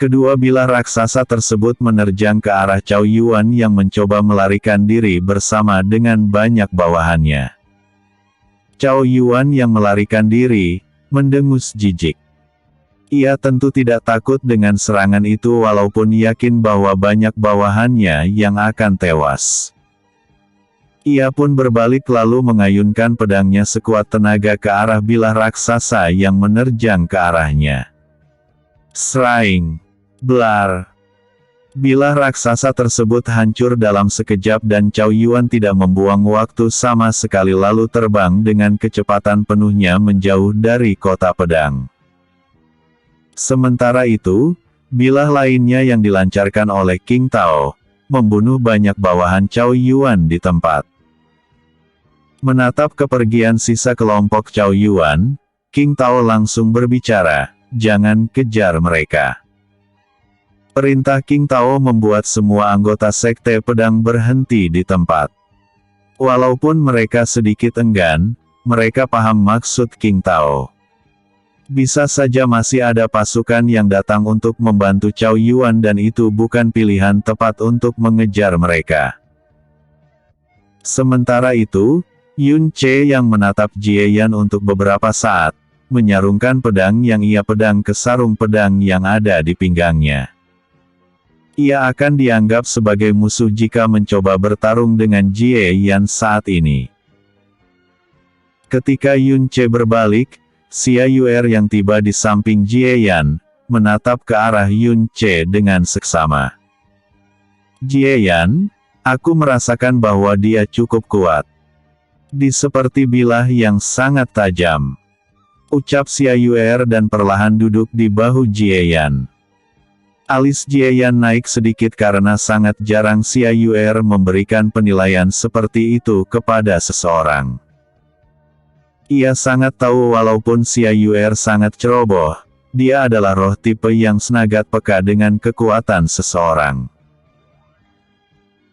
Kedua bilah raksasa tersebut menerjang ke arah Cao Yuan yang mencoba melarikan diri bersama dengan banyak bawahannya. Cao Yuan yang melarikan diri, mendengus jijik. Ia tentu tidak takut dengan serangan itu walaupun yakin bahwa banyak bawahannya yang akan tewas. Ia pun berbalik lalu mengayunkan pedangnya sekuat tenaga ke arah bilah raksasa yang menerjang ke arahnya. Seraing. Blar. Bilah raksasa tersebut hancur dalam sekejap dan Cao Yuan tidak membuang waktu sama sekali lalu terbang dengan kecepatan penuhnya menjauh dari kota pedang. Sementara itu, bilah lainnya yang dilancarkan oleh King Tao, membunuh banyak bawahan Cao Yuan di tempat. Menatap kepergian sisa kelompok Cao Yuan, King Tao langsung berbicara, "Jangan kejar mereka." Perintah King Tao membuat semua anggota sekte pedang berhenti di tempat. Walaupun mereka sedikit enggan, mereka paham maksud King Tao. Bisa saja masih ada pasukan yang datang untuk membantu Cao Yuan dan itu bukan pilihan tepat untuk mengejar mereka. Sementara itu, Yun Ce yang menatap Jie Yan untuk beberapa saat, menyarungkan pedang yang ia pedang ke sarung pedang yang ada di pinggangnya. Ia akan dianggap sebagai musuh jika mencoba bertarung dengan Jie Yan saat ini. Ketika Yun Ce berbalik, Xia Yuer yang tiba di samping Jie Yan, menatap ke arah Yun Ce dengan seksama. "Jie Yan, aku merasakan bahwa dia cukup kuat. Di seperti bilah yang sangat tajam," ucap Xia Yuer dan perlahan duduk di bahu Jie Yan. Alis Jie Yan naik sedikit karena sangat jarang Xia Yuer memberikan penilaian seperti itu kepada seseorang. Ia sangat tahu walaupun Xia Yuer sangat ceroboh, dia adalah roh tipe yang sangat peka dengan kekuatan seseorang.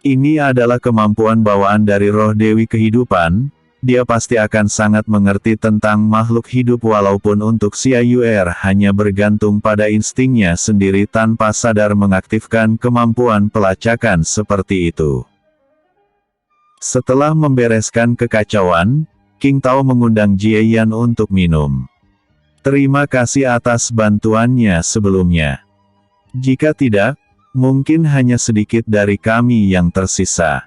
Ini adalah kemampuan bawaan dari roh Dewi Kehidupan, dia pasti akan sangat mengerti tentang makhluk hidup walaupun untuk Xia Yuer hanya bergantung pada instingnya sendiri tanpa sadar mengaktifkan kemampuan pelacakan seperti itu. Setelah membereskan kekacauan, King Tao mengundang Jie Yan untuk minum. "Terima kasih atas bantuannya sebelumnya. Jika tidak, mungkin hanya sedikit dari kami yang tersisa.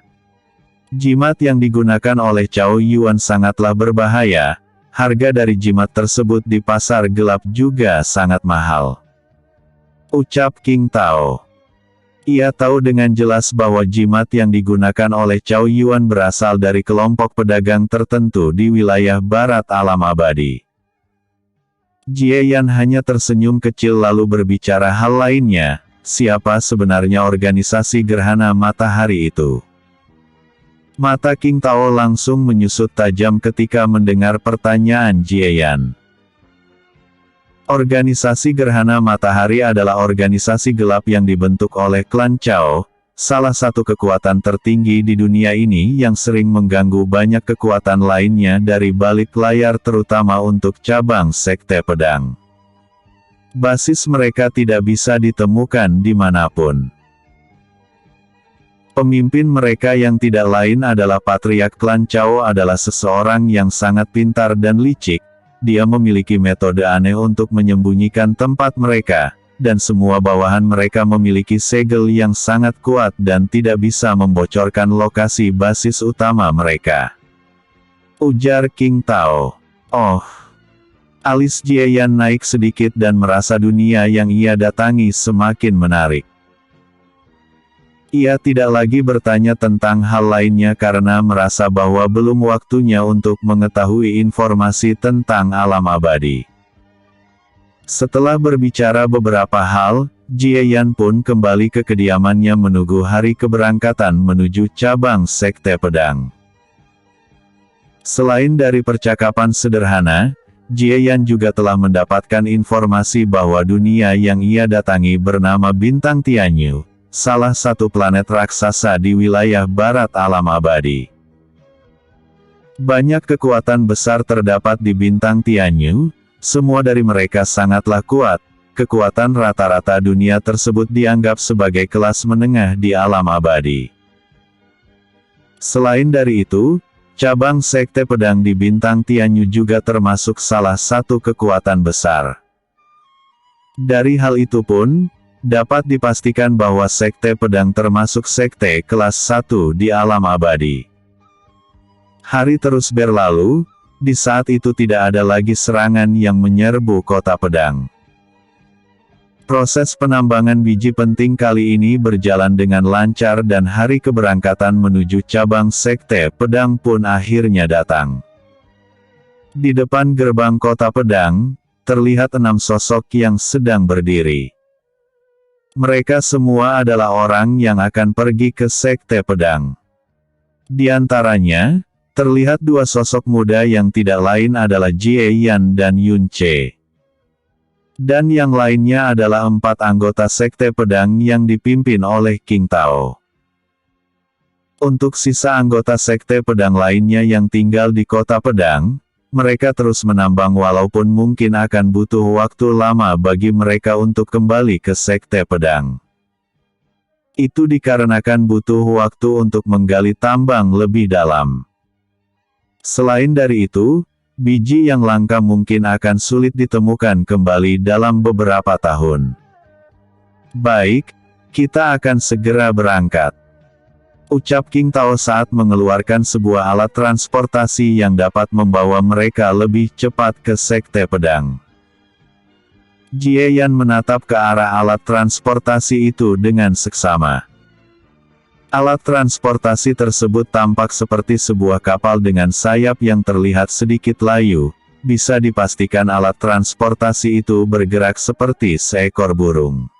Jimat yang digunakan oleh Cao Yuan sangatlah berbahaya, harga dari jimat tersebut di pasar gelap juga sangat mahal," ucap King Tao. Ia tahu dengan jelas bahwa jimat yang digunakan oleh Cao Yuan berasal dari kelompok pedagang tertentu di wilayah barat alam abadi. Jie Yan hanya tersenyum kecil lalu berbicara hal lainnya, siapa sebenarnya organisasi Gerhana Matahari itu? Mata King Tao langsung menyusut tajam ketika mendengar pertanyaan Jie Yan. Organisasi Gerhana Matahari adalah organisasi gelap yang dibentuk oleh klan Cao, salah satu kekuatan tertinggi di dunia ini yang sering mengganggu banyak kekuatan lainnya dari balik layar terutama untuk cabang sekte pedang. Basis mereka tidak bisa ditemukan dimanapun. Pemimpin mereka yang tidak lain adalah Patriark klan Cao adalah seseorang yang sangat pintar dan licik. Dia memiliki metode aneh untuk menyembunyikan tempat mereka, dan semua bawahan mereka memiliki segel yang sangat kuat dan tidak bisa membocorkan lokasi basis utama mereka. Ujar King Tao. Oh. Alis Jie Yan naik sedikit dan merasa dunia yang ia datangi semakin menarik. Ia tidak lagi bertanya tentang hal lainnya karena merasa bahwa belum waktunya untuk mengetahui informasi tentang alam abadi. Setelah berbicara beberapa hal, Jie Yan pun kembali ke kediamannya menunggu hari keberangkatan menuju cabang Sekte Pedang. Selain dari percakapan sederhana, Jie Yan juga telah mendapatkan informasi bahwa dunia yang ia datangi bernama Bintang Tianyu, salah satu planet raksasa di wilayah barat alam abadi. Banyak kekuatan besar terdapat di Bintang Tianyu, semua dari mereka sangatlah kuat. Kekuatan rata-rata dunia tersebut dianggap sebagai kelas menengah di alam abadi. Selain dari itu, cabang Sekte Pedang di Bintang Tianyu juga termasuk salah satu kekuatan besar. Dari hal itu pun, dapat dipastikan bahwa Sekte Pedang termasuk sekte kelas 1 di alam abadi. Hari terus berlalu, di saat itu tidak ada lagi serangan yang menyerbu kota pedang. Proses penambangan biji penting kali ini berjalan dengan lancar dan hari keberangkatan menuju cabang Sekte Pedang pun akhirnya datang. Di depan gerbang kota pedang, terlihat 6 sosok yang sedang berdiri. Mereka semua adalah orang yang akan pergi ke Sekte Pedang. Di antaranya, terlihat 2 sosok muda yang tidak lain adalah Jie Yan dan Yun Che. Dan yang lainnya adalah 4 anggota Sekte Pedang yang dipimpin oleh King Tao. Untuk sisa anggota Sekte Pedang lainnya yang tinggal di kota pedang, mereka terus menambang walaupun mungkin akan butuh waktu lama bagi mereka untuk kembali ke Sekte Pedang. Itu dikarenakan butuh waktu untuk menggali tambang lebih dalam. Selain dari itu, biji yang langka mungkin akan sulit ditemukan kembali dalam beberapa tahun. Baik, kita akan segera berangkat. Ucap King Tao saat mengeluarkan sebuah alat transportasi yang dapat membawa mereka lebih cepat ke Sekte Pedang. Jie Yan menatap ke arah alat transportasi itu dengan seksama. Alat transportasi tersebut tampak seperti sebuah kapal dengan sayap yang terlihat sedikit layu. Bisa dipastikan alat transportasi itu bergerak seperti seekor burung.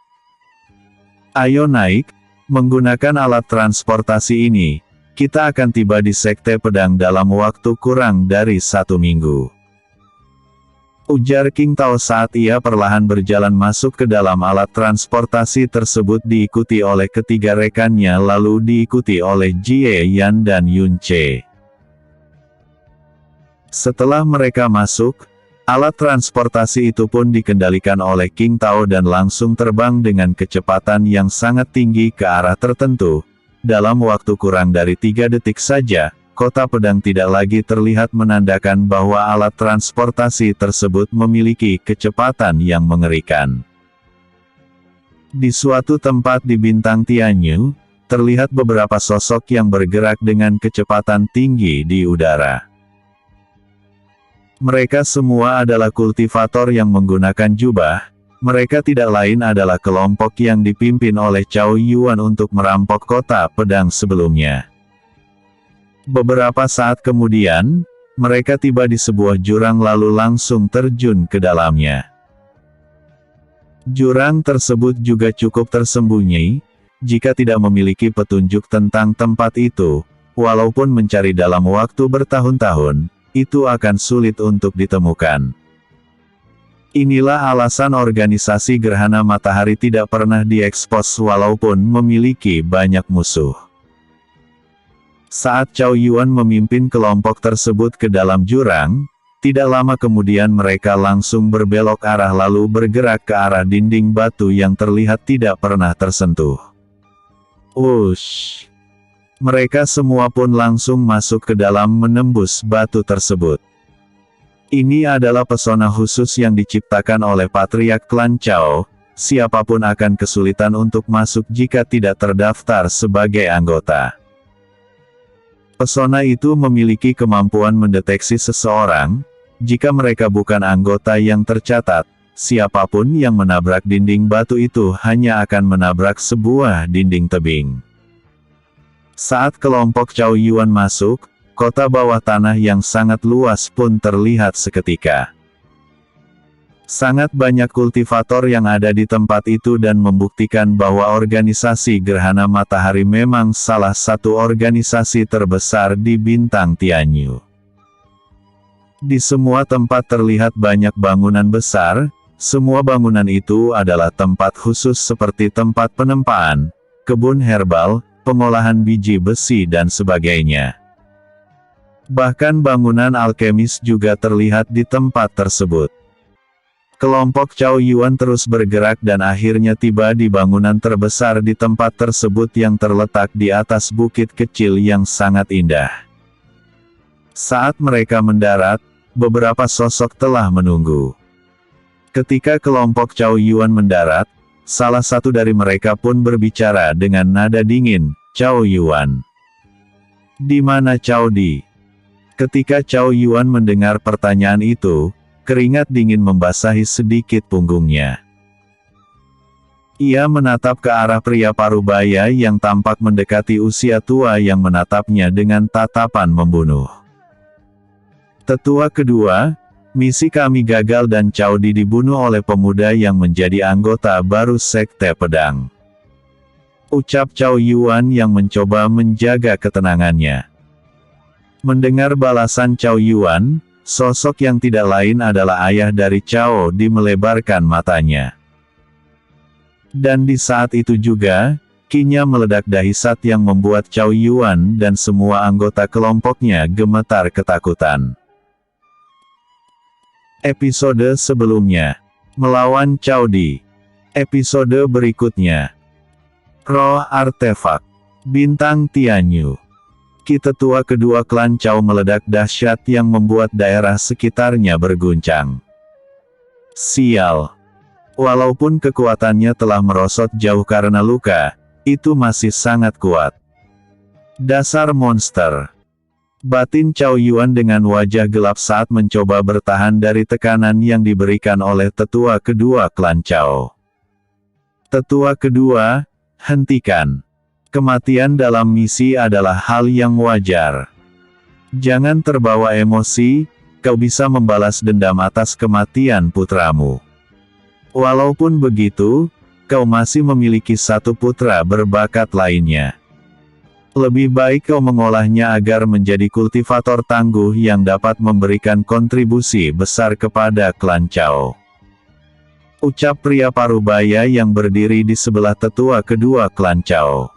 Ayo naik, menggunakan alat transportasi ini, kita akan tiba di Sekte Pedang dalam waktu kurang dari 1 minggu. Ujar King Tao saat ia perlahan berjalan masuk ke dalam alat transportasi tersebut diikuti oleh ketiga rekannya lalu diikuti oleh Jie Yan dan Yun Che. Setelah mereka masuk, alat transportasi itu pun dikendalikan oleh King Tao dan langsung terbang dengan kecepatan yang sangat tinggi ke arah tertentu. Dalam waktu kurang dari 3 detik saja, kota pedang tidak lagi terlihat menandakan bahwa alat transportasi tersebut memiliki kecepatan yang mengerikan. Di suatu tempat di Bintang Tianyu, terlihat beberapa sosok yang bergerak dengan kecepatan tinggi di udara. Mereka semua adalah kultivator yang menggunakan jubah. Mereka tidak lain adalah kelompok yang dipimpin oleh Cao Yuan untuk merampok kota pedang sebelumnya. Beberapa saat kemudian, mereka tiba di sebuah jurang lalu langsung terjun ke dalamnya. Jurang tersebut juga cukup tersembunyi, jika tidak memiliki petunjuk tentang tempat itu, walaupun mencari dalam waktu bertahun-tahun, itu akan sulit untuk ditemukan. Inilah alasan organisasi Gerhana Matahari tidak pernah diekspos walaupun memiliki banyak musuh. Saat Cao Yuan memimpin kelompok tersebut ke dalam jurang, tidak lama kemudian mereka langsung berbelok arah lalu bergerak ke arah dinding batu yang terlihat tidak pernah tersentuh. Wush! Mereka semua pun langsung masuk ke dalam menembus batu tersebut. Ini adalah pesona khusus yang diciptakan oleh Patriark Klan Cao, siapapun akan kesulitan untuk masuk jika tidak terdaftar sebagai anggota. Pesona itu memiliki kemampuan mendeteksi seseorang, jika mereka bukan anggota yang tercatat, siapapun yang menabrak dinding batu itu hanya akan menabrak sebuah dinding tebing. Saat kelompok Cao Yuan masuk, kota bawah tanah yang sangat luas pun terlihat seketika. Sangat banyak kultivator yang ada di tempat itu dan membuktikan bahwa organisasi Gerhana Matahari memang salah satu organisasi terbesar di bintang Tianyu. Di semua tempat terlihat banyak bangunan besar, semua bangunan itu adalah tempat khusus seperti tempat penempaan, kebun herbal, pengolahan biji besi dan sebagainya. Bahkan bangunan alkemis juga terlihat di tempat tersebut. Kelompok Cao Yuan terus bergerak dan akhirnya tiba di bangunan terbesar di tempat tersebut yang terletak di atas bukit kecil yang sangat indah. Saat mereka mendarat, beberapa sosok telah menunggu. Ketika kelompok Cao Yuan mendarat, salah satu dari mereka pun berbicara dengan nada dingin, "Cao Yuan. Di mana Cao Di?" Ketika Cao Yuan mendengar pertanyaan itu, keringat dingin membasahi sedikit punggungnya. Ia menatap ke arah pria parubaya yang tampak mendekati usia tua yang menatapnya dengan tatapan membunuh. Tetua kedua, misi kami gagal dan Cao Di dibunuh oleh pemuda yang menjadi anggota baru Sekte Pedang. Ucap Cao Yuan yang mencoba menjaga ketenangannya. Mendengar balasan Cao Yuan, sosok yang tidak lain adalah ayah dari Cao Di melebarkan matanya. Dan di saat itu juga, kinya meledak dahsyat yang membuat Cao Yuan dan semua anggota kelompoknya gemetar ketakutan. Episode sebelumnya, melawan Cao Di. Episode berikutnya, Roh Artefak, Bintang Tianyu. Ki tetua kedua klan Cao meledak dahsyat yang membuat daerah sekitarnya berguncang. Sial. Walaupun kekuatannya telah merosot jauh karena luka, itu masih sangat kuat. Dasar monster. Batin Cao Yuan dengan wajah gelap saat mencoba bertahan dari tekanan yang diberikan oleh tetua kedua klan Cao. Tetua kedua, hentikan. Kematian dalam misi adalah hal yang wajar. Jangan terbawa emosi, kau bisa membalas dendam atas kematian putramu. Walaupun begitu, kau masih memiliki satu putra berbakat lainnya. Lebih baik kau mengolahnya agar menjadi kultivator tangguh yang dapat memberikan kontribusi besar kepada klan Cao. Ucap pria parubaya yang berdiri di sebelah tetua kedua klan Cao.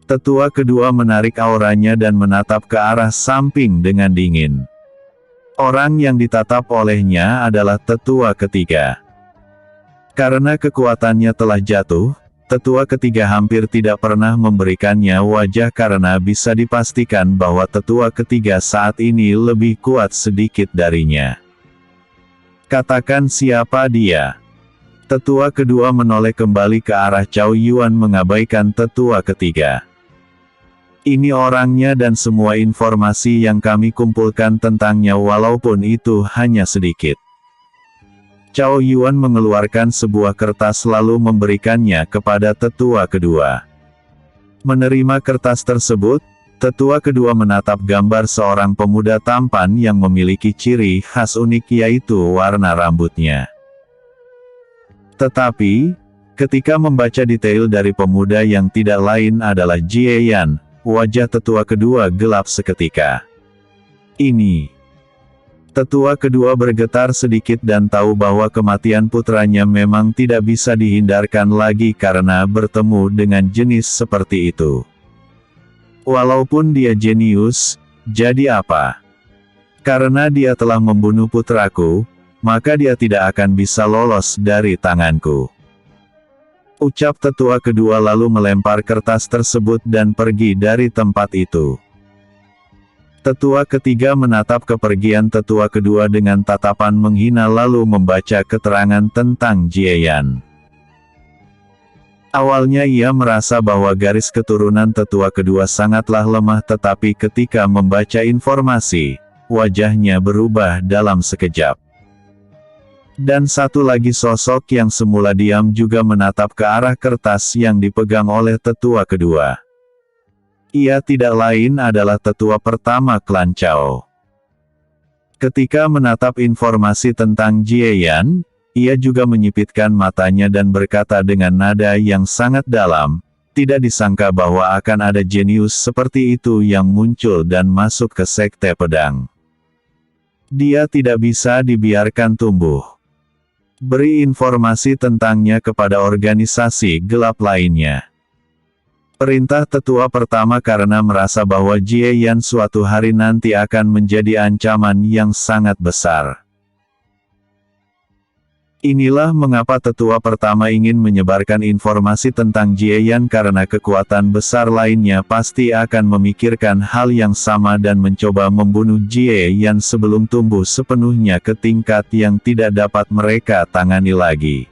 Tetua kedua menarik auranya dan menatap ke arah samping dengan dingin. Orang yang ditatap olehnya adalah tetua ketiga. Karena kekuatannya telah jatuh, tetua ketiga hampir tidak pernah memberikannya wajah karena bisa dipastikan bahwa tetua ketiga saat ini lebih kuat sedikit darinya. Katakan siapa dia? Tetua kedua menoleh kembali ke arah Cao Yuan mengabaikan tetua ketiga. Ini orangnya dan semua informasi yang kami kumpulkan tentangnya walaupun itu hanya sedikit. Cao Yuan mengeluarkan sebuah kertas lalu memberikannya kepada tetua kedua. Menerima kertas tersebut, tetua kedua menatap gambar seorang pemuda tampan yang memiliki ciri khas unik yaitu warna rambutnya. Tetapi, ketika membaca detail dari pemuda yang tidak lain adalah Jie Yan, wajah tetua kedua gelap seketika. Ini. Tetua kedua bergetar sedikit dan tahu bahwa kematian putranya memang tidak bisa dihindarkan lagi karena bertemu dengan jenis seperti itu. Walaupun dia jenius, jadi apa? Karena dia telah membunuh putraku, maka dia tidak akan bisa lolos dari tanganku. Ucap tetua kedua lalu melempar kertas tersebut dan pergi dari tempat itu. Tetua ketiga menatap kepergian tetua kedua dengan tatapan menghina lalu membaca keterangan tentang Jie Yan. Awalnya ia merasa bahwa garis keturunan tetua kedua sangatlah lemah tetapi ketika membaca informasi, wajahnya berubah dalam sekejap. Dan satu lagi sosok yang semula diam juga menatap ke arah kertas yang dipegang oleh tetua kedua. Ia tidak lain adalah tetua pertama klan Cao. Ketika menatap informasi tentang Jieyan, ia juga menyipitkan matanya dan berkata dengan nada yang sangat dalam, tidak disangka bahwa akan ada jenius seperti itu yang muncul dan masuk ke Sekte Pedang. Dia tidak bisa dibiarkan tumbuh. Beri informasi tentangnya kepada organisasi gelap lainnya. Perintah tetua pertama karena merasa bahwa Jieyan suatu hari nanti akan menjadi ancaman yang sangat besar. Inilah mengapa tetua pertama ingin menyebarkan informasi tentang Jieyan karena kekuatan besar lainnya pasti akan memikirkan hal yang sama dan mencoba membunuh Jieyan sebelum tumbuh sepenuhnya ke tingkat yang tidak dapat mereka tangani lagi.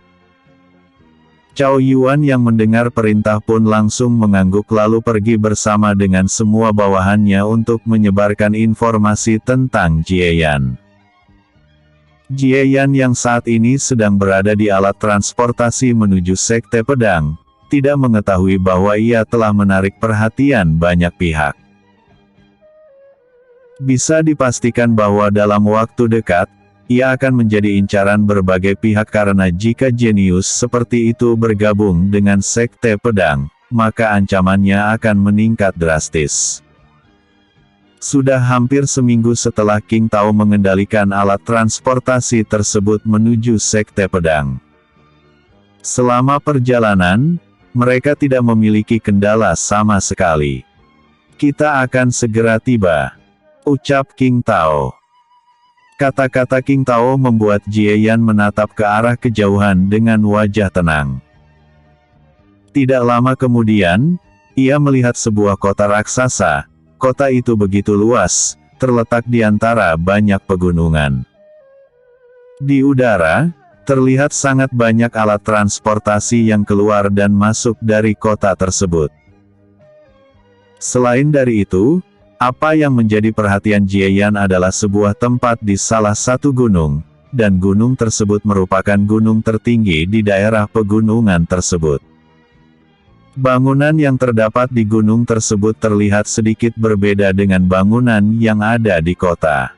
Cao Yuan yang mendengar perintah pun langsung mengangguk lalu pergi bersama dengan semua bawahannya untuk menyebarkan informasi tentang Jieyan. Jieyan yang saat ini sedang berada di alat transportasi menuju Sekte Pedang, tidak mengetahui bahwa ia telah menarik perhatian banyak pihak. Bisa dipastikan bahwa dalam waktu dekat, ia akan menjadi incaran berbagai pihak karena jika jenius seperti itu bergabung dengan Sekte Pedang, maka ancamannya akan meningkat drastis. Sudah hampir seminggu setelah King Tao mengendalikan alat transportasi tersebut menuju Sekte Pedang. Selama perjalanan, mereka tidak memiliki kendala sama sekali. "Kita akan segera tiba," ucap King Tao. Kata-kata King Tao membuat Jieyan menatap ke arah kejauhan dengan wajah tenang. Tidak lama kemudian, ia melihat sebuah kota raksasa. Kota itu begitu luas, terletak di antara banyak pegunungan. Di udara, terlihat sangat banyak alat transportasi yang keluar dan masuk dari kota tersebut. Selain dari itu, apa yang menjadi perhatian Jieyan adalah sebuah tempat di salah satu gunung, dan gunung tersebut merupakan gunung tertinggi di daerah pegunungan tersebut. Bangunan yang terdapat di gunung tersebut terlihat sedikit berbeda dengan bangunan yang ada di kota.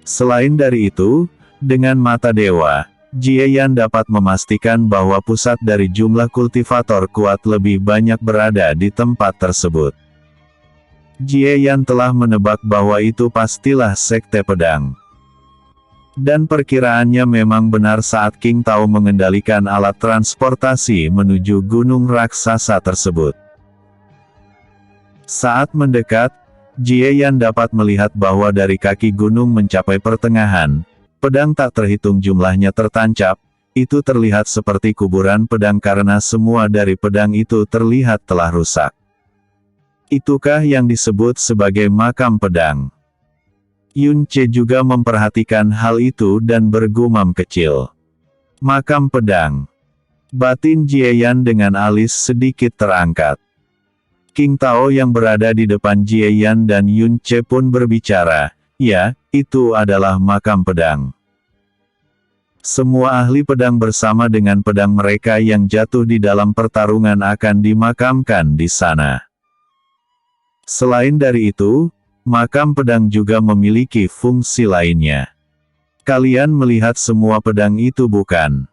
Selain dari itu, dengan mata dewa, Jieyan dapat memastikan bahwa pusat dari jumlah kultivator kuat lebih banyak berada di tempat tersebut. Jieyan telah menebak bahwa itu pastilah Sekte Pedang. Dan perkiraannya memang benar saat King Tao mengendalikan alat transportasi menuju gunung raksasa tersebut. Saat mendekat, Jieyan dapat melihat bahwa dari kaki gunung mencapai pertengahan, pedang tak terhitung jumlahnya tertancap, itu terlihat seperti kuburan pedang karena semua dari pedang itu terlihat telah rusak. Itukah yang disebut sebagai makam pedang? Yun Ce juga memperhatikan hal itu dan bergumam kecil. Makam pedang. Batin Jieyan dengan alis sedikit terangkat. King Tao yang berada di depan Jieyan dan Yun Ce pun berbicara, "Ya, itu adalah makam pedang." Semua ahli pedang bersama dengan pedang mereka yang jatuh di dalam pertarungan akan dimakamkan di sana. Selain dari itu, makam pedang juga memiliki fungsi lainnya. Kalian melihat semua pedang itu bukan?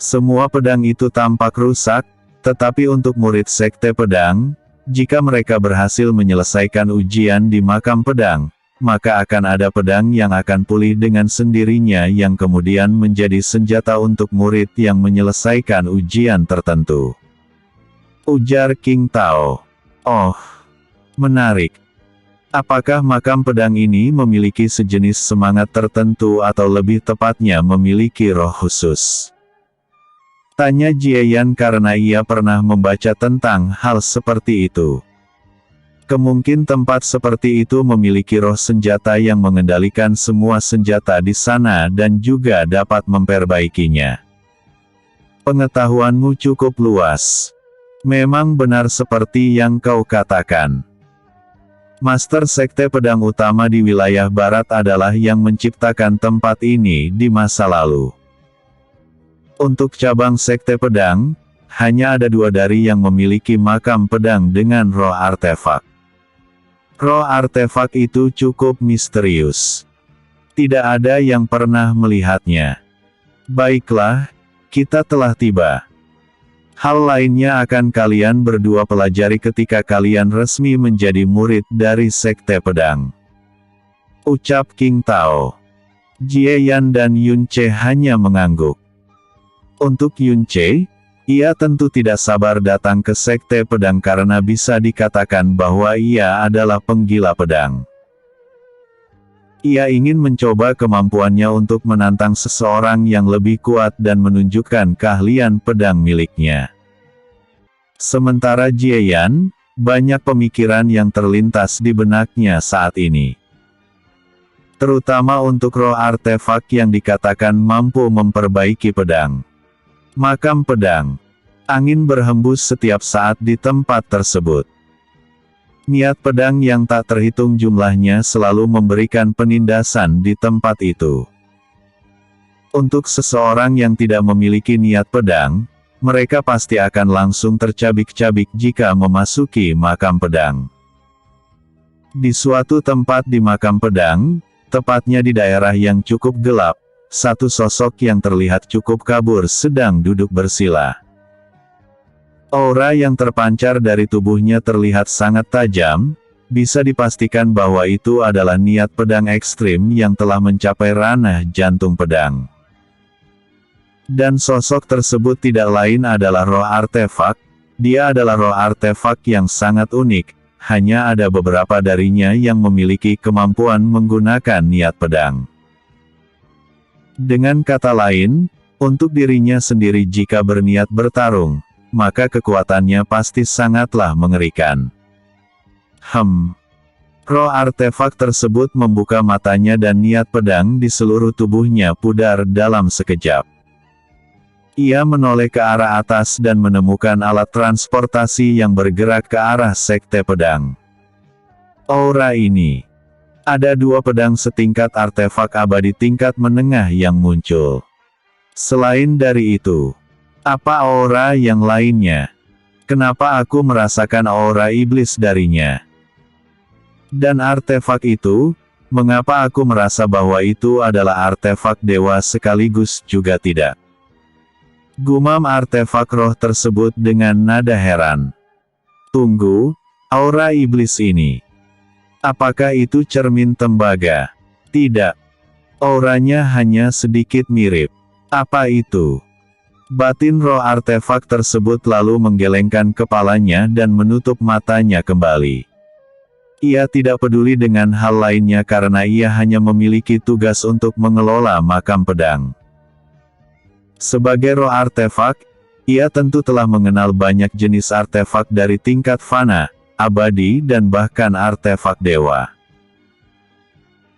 Semua pedang itu tampak rusak, tetapi untuk murid Sekte Pedang, jika mereka berhasil menyelesaikan ujian di makam pedang, maka akan ada pedang yang akan pulih dengan sendirinya yang kemudian menjadi senjata untuk murid yang menyelesaikan ujian tertentu. Ujar King Tao. Oh, menarik. Apakah makam pedang ini memiliki sejenis semangat tertentu atau lebih tepatnya memiliki roh khusus? Tanya Jieyan karena ia pernah membaca tentang hal seperti itu. Kemungkinan tempat seperti itu memiliki roh senjata yang mengendalikan semua senjata di sana dan juga dapat memperbaikinya. Pengetahuanmu cukup luas. Memang benar seperti yang kau katakan. Master Sekte Pedang utama di wilayah barat adalah yang menciptakan tempat ini di masa lalu. Untuk cabang Sekte Pedang, hanya ada 2 dari yang memiliki makam pedang dengan roh artefak. Roh artefak itu cukup misterius. Tidak ada yang pernah melihatnya. Baiklah, kita telah tiba. Hal lainnya akan kalian berdua pelajari ketika kalian resmi menjadi murid dari Sekte Pedang. Ucap King Tao. Jie Yan dan Yun Ce hanya mengangguk. Untuk Yun Ce, ia tentu tidak sabar datang ke Sekte Pedang karena bisa dikatakan bahwa ia adalah penggila pedang. Ia ingin mencoba kemampuannya untuk menantang seseorang yang lebih kuat dan menunjukkan keahlian pedang miliknya. Sementara Jie Yan, banyak pemikiran yang terlintas di benaknya saat ini. Terutama untuk roh artefak yang dikatakan mampu memperbaiki pedang. Makam pedang. Angin berhembus setiap saat di tempat tersebut. Niat pedang yang tak terhitung jumlahnya selalu memberikan penindasan di tempat itu. Untuk seseorang yang tidak memiliki niat pedang, mereka pasti akan langsung tercabik-cabik jika memasuki makam pedang. Di suatu tempat di makam pedang, tepatnya di daerah yang cukup gelap, satu sosok yang terlihat cukup kabur sedang duduk bersila. Aura yang terpancar dari tubuhnya terlihat sangat tajam, bisa dipastikan bahwa itu adalah niat pedang ekstrim yang telah mencapai ranah jantung pedang. Dan sosok tersebut tidak lain adalah roh artefak, dia adalah roh artefak yang sangat unik. Hanya ada beberapa darinya yang memiliki kemampuan menggunakan niat pedang. Dengan kata lain, untuk dirinya sendiri jika berniat bertarung, maka kekuatannya pasti sangatlah mengerikan. Roh artefak tersebut membuka matanya dan niat pedang di seluruh tubuhnya pudar dalam sekejap. Ia menoleh ke arah atas dan menemukan alat transportasi yang bergerak ke arah Sekte Pedang. Aura ini. Ada dua pedang setingkat artefak abadi tingkat menengah yang muncul. Selain dari itu, apa aura yang lainnya? Kenapa aku merasakan aura iblis darinya? Dan artefak itu, mengapa aku merasa bahwa itu adalah artefak dewa sekaligus juga tidak? Gumam artefak roh tersebut dengan nada heran. Tunggu, aura iblis ini. Apakah itu cermin tembaga? Tidak. Auranya hanya sedikit mirip. Apa itu? Batin roh artefak tersebut lalu menggelengkan kepalanya dan menutup matanya kembali. Ia tidak peduli dengan hal lainnya karena ia hanya memiliki tugas untuk mengelola makam pedang. Sebagai roh artefak, ia tentu telah mengenal banyak jenis artefak dari tingkat fana, abadi dan bahkan artefak dewa.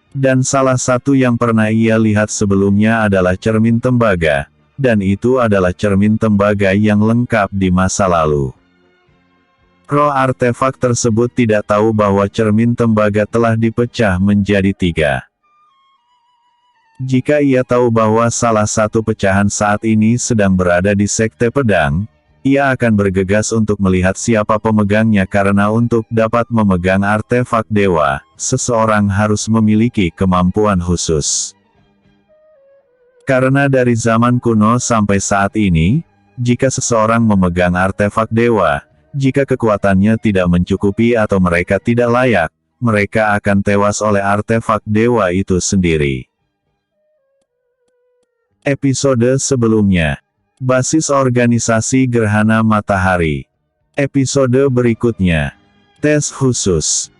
Dan salah satu yang pernah ia lihat sebelumnya adalah cermin tembaga, dan itu adalah cermin tembaga yang lengkap di masa lalu. Roh artefak tersebut tidak tahu bahwa cermin tembaga telah dipecah menjadi 3. Jika ia tahu bahwa salah satu pecahan saat ini sedang berada di Sekte Pedang, ia akan bergegas untuk melihat siapa pemegangnya karena untuk dapat memegang artefak dewa, seseorang harus memiliki kemampuan khusus. Karena dari zaman kuno sampai saat ini, jika seseorang memegang artefak dewa, jika kekuatannya tidak mencukupi atau mereka tidak layak, mereka akan tewas oleh artefak dewa itu sendiri. Episode sebelumnya. Basis organisasi Gerhana Matahari. Episode berikutnya. Tes khusus.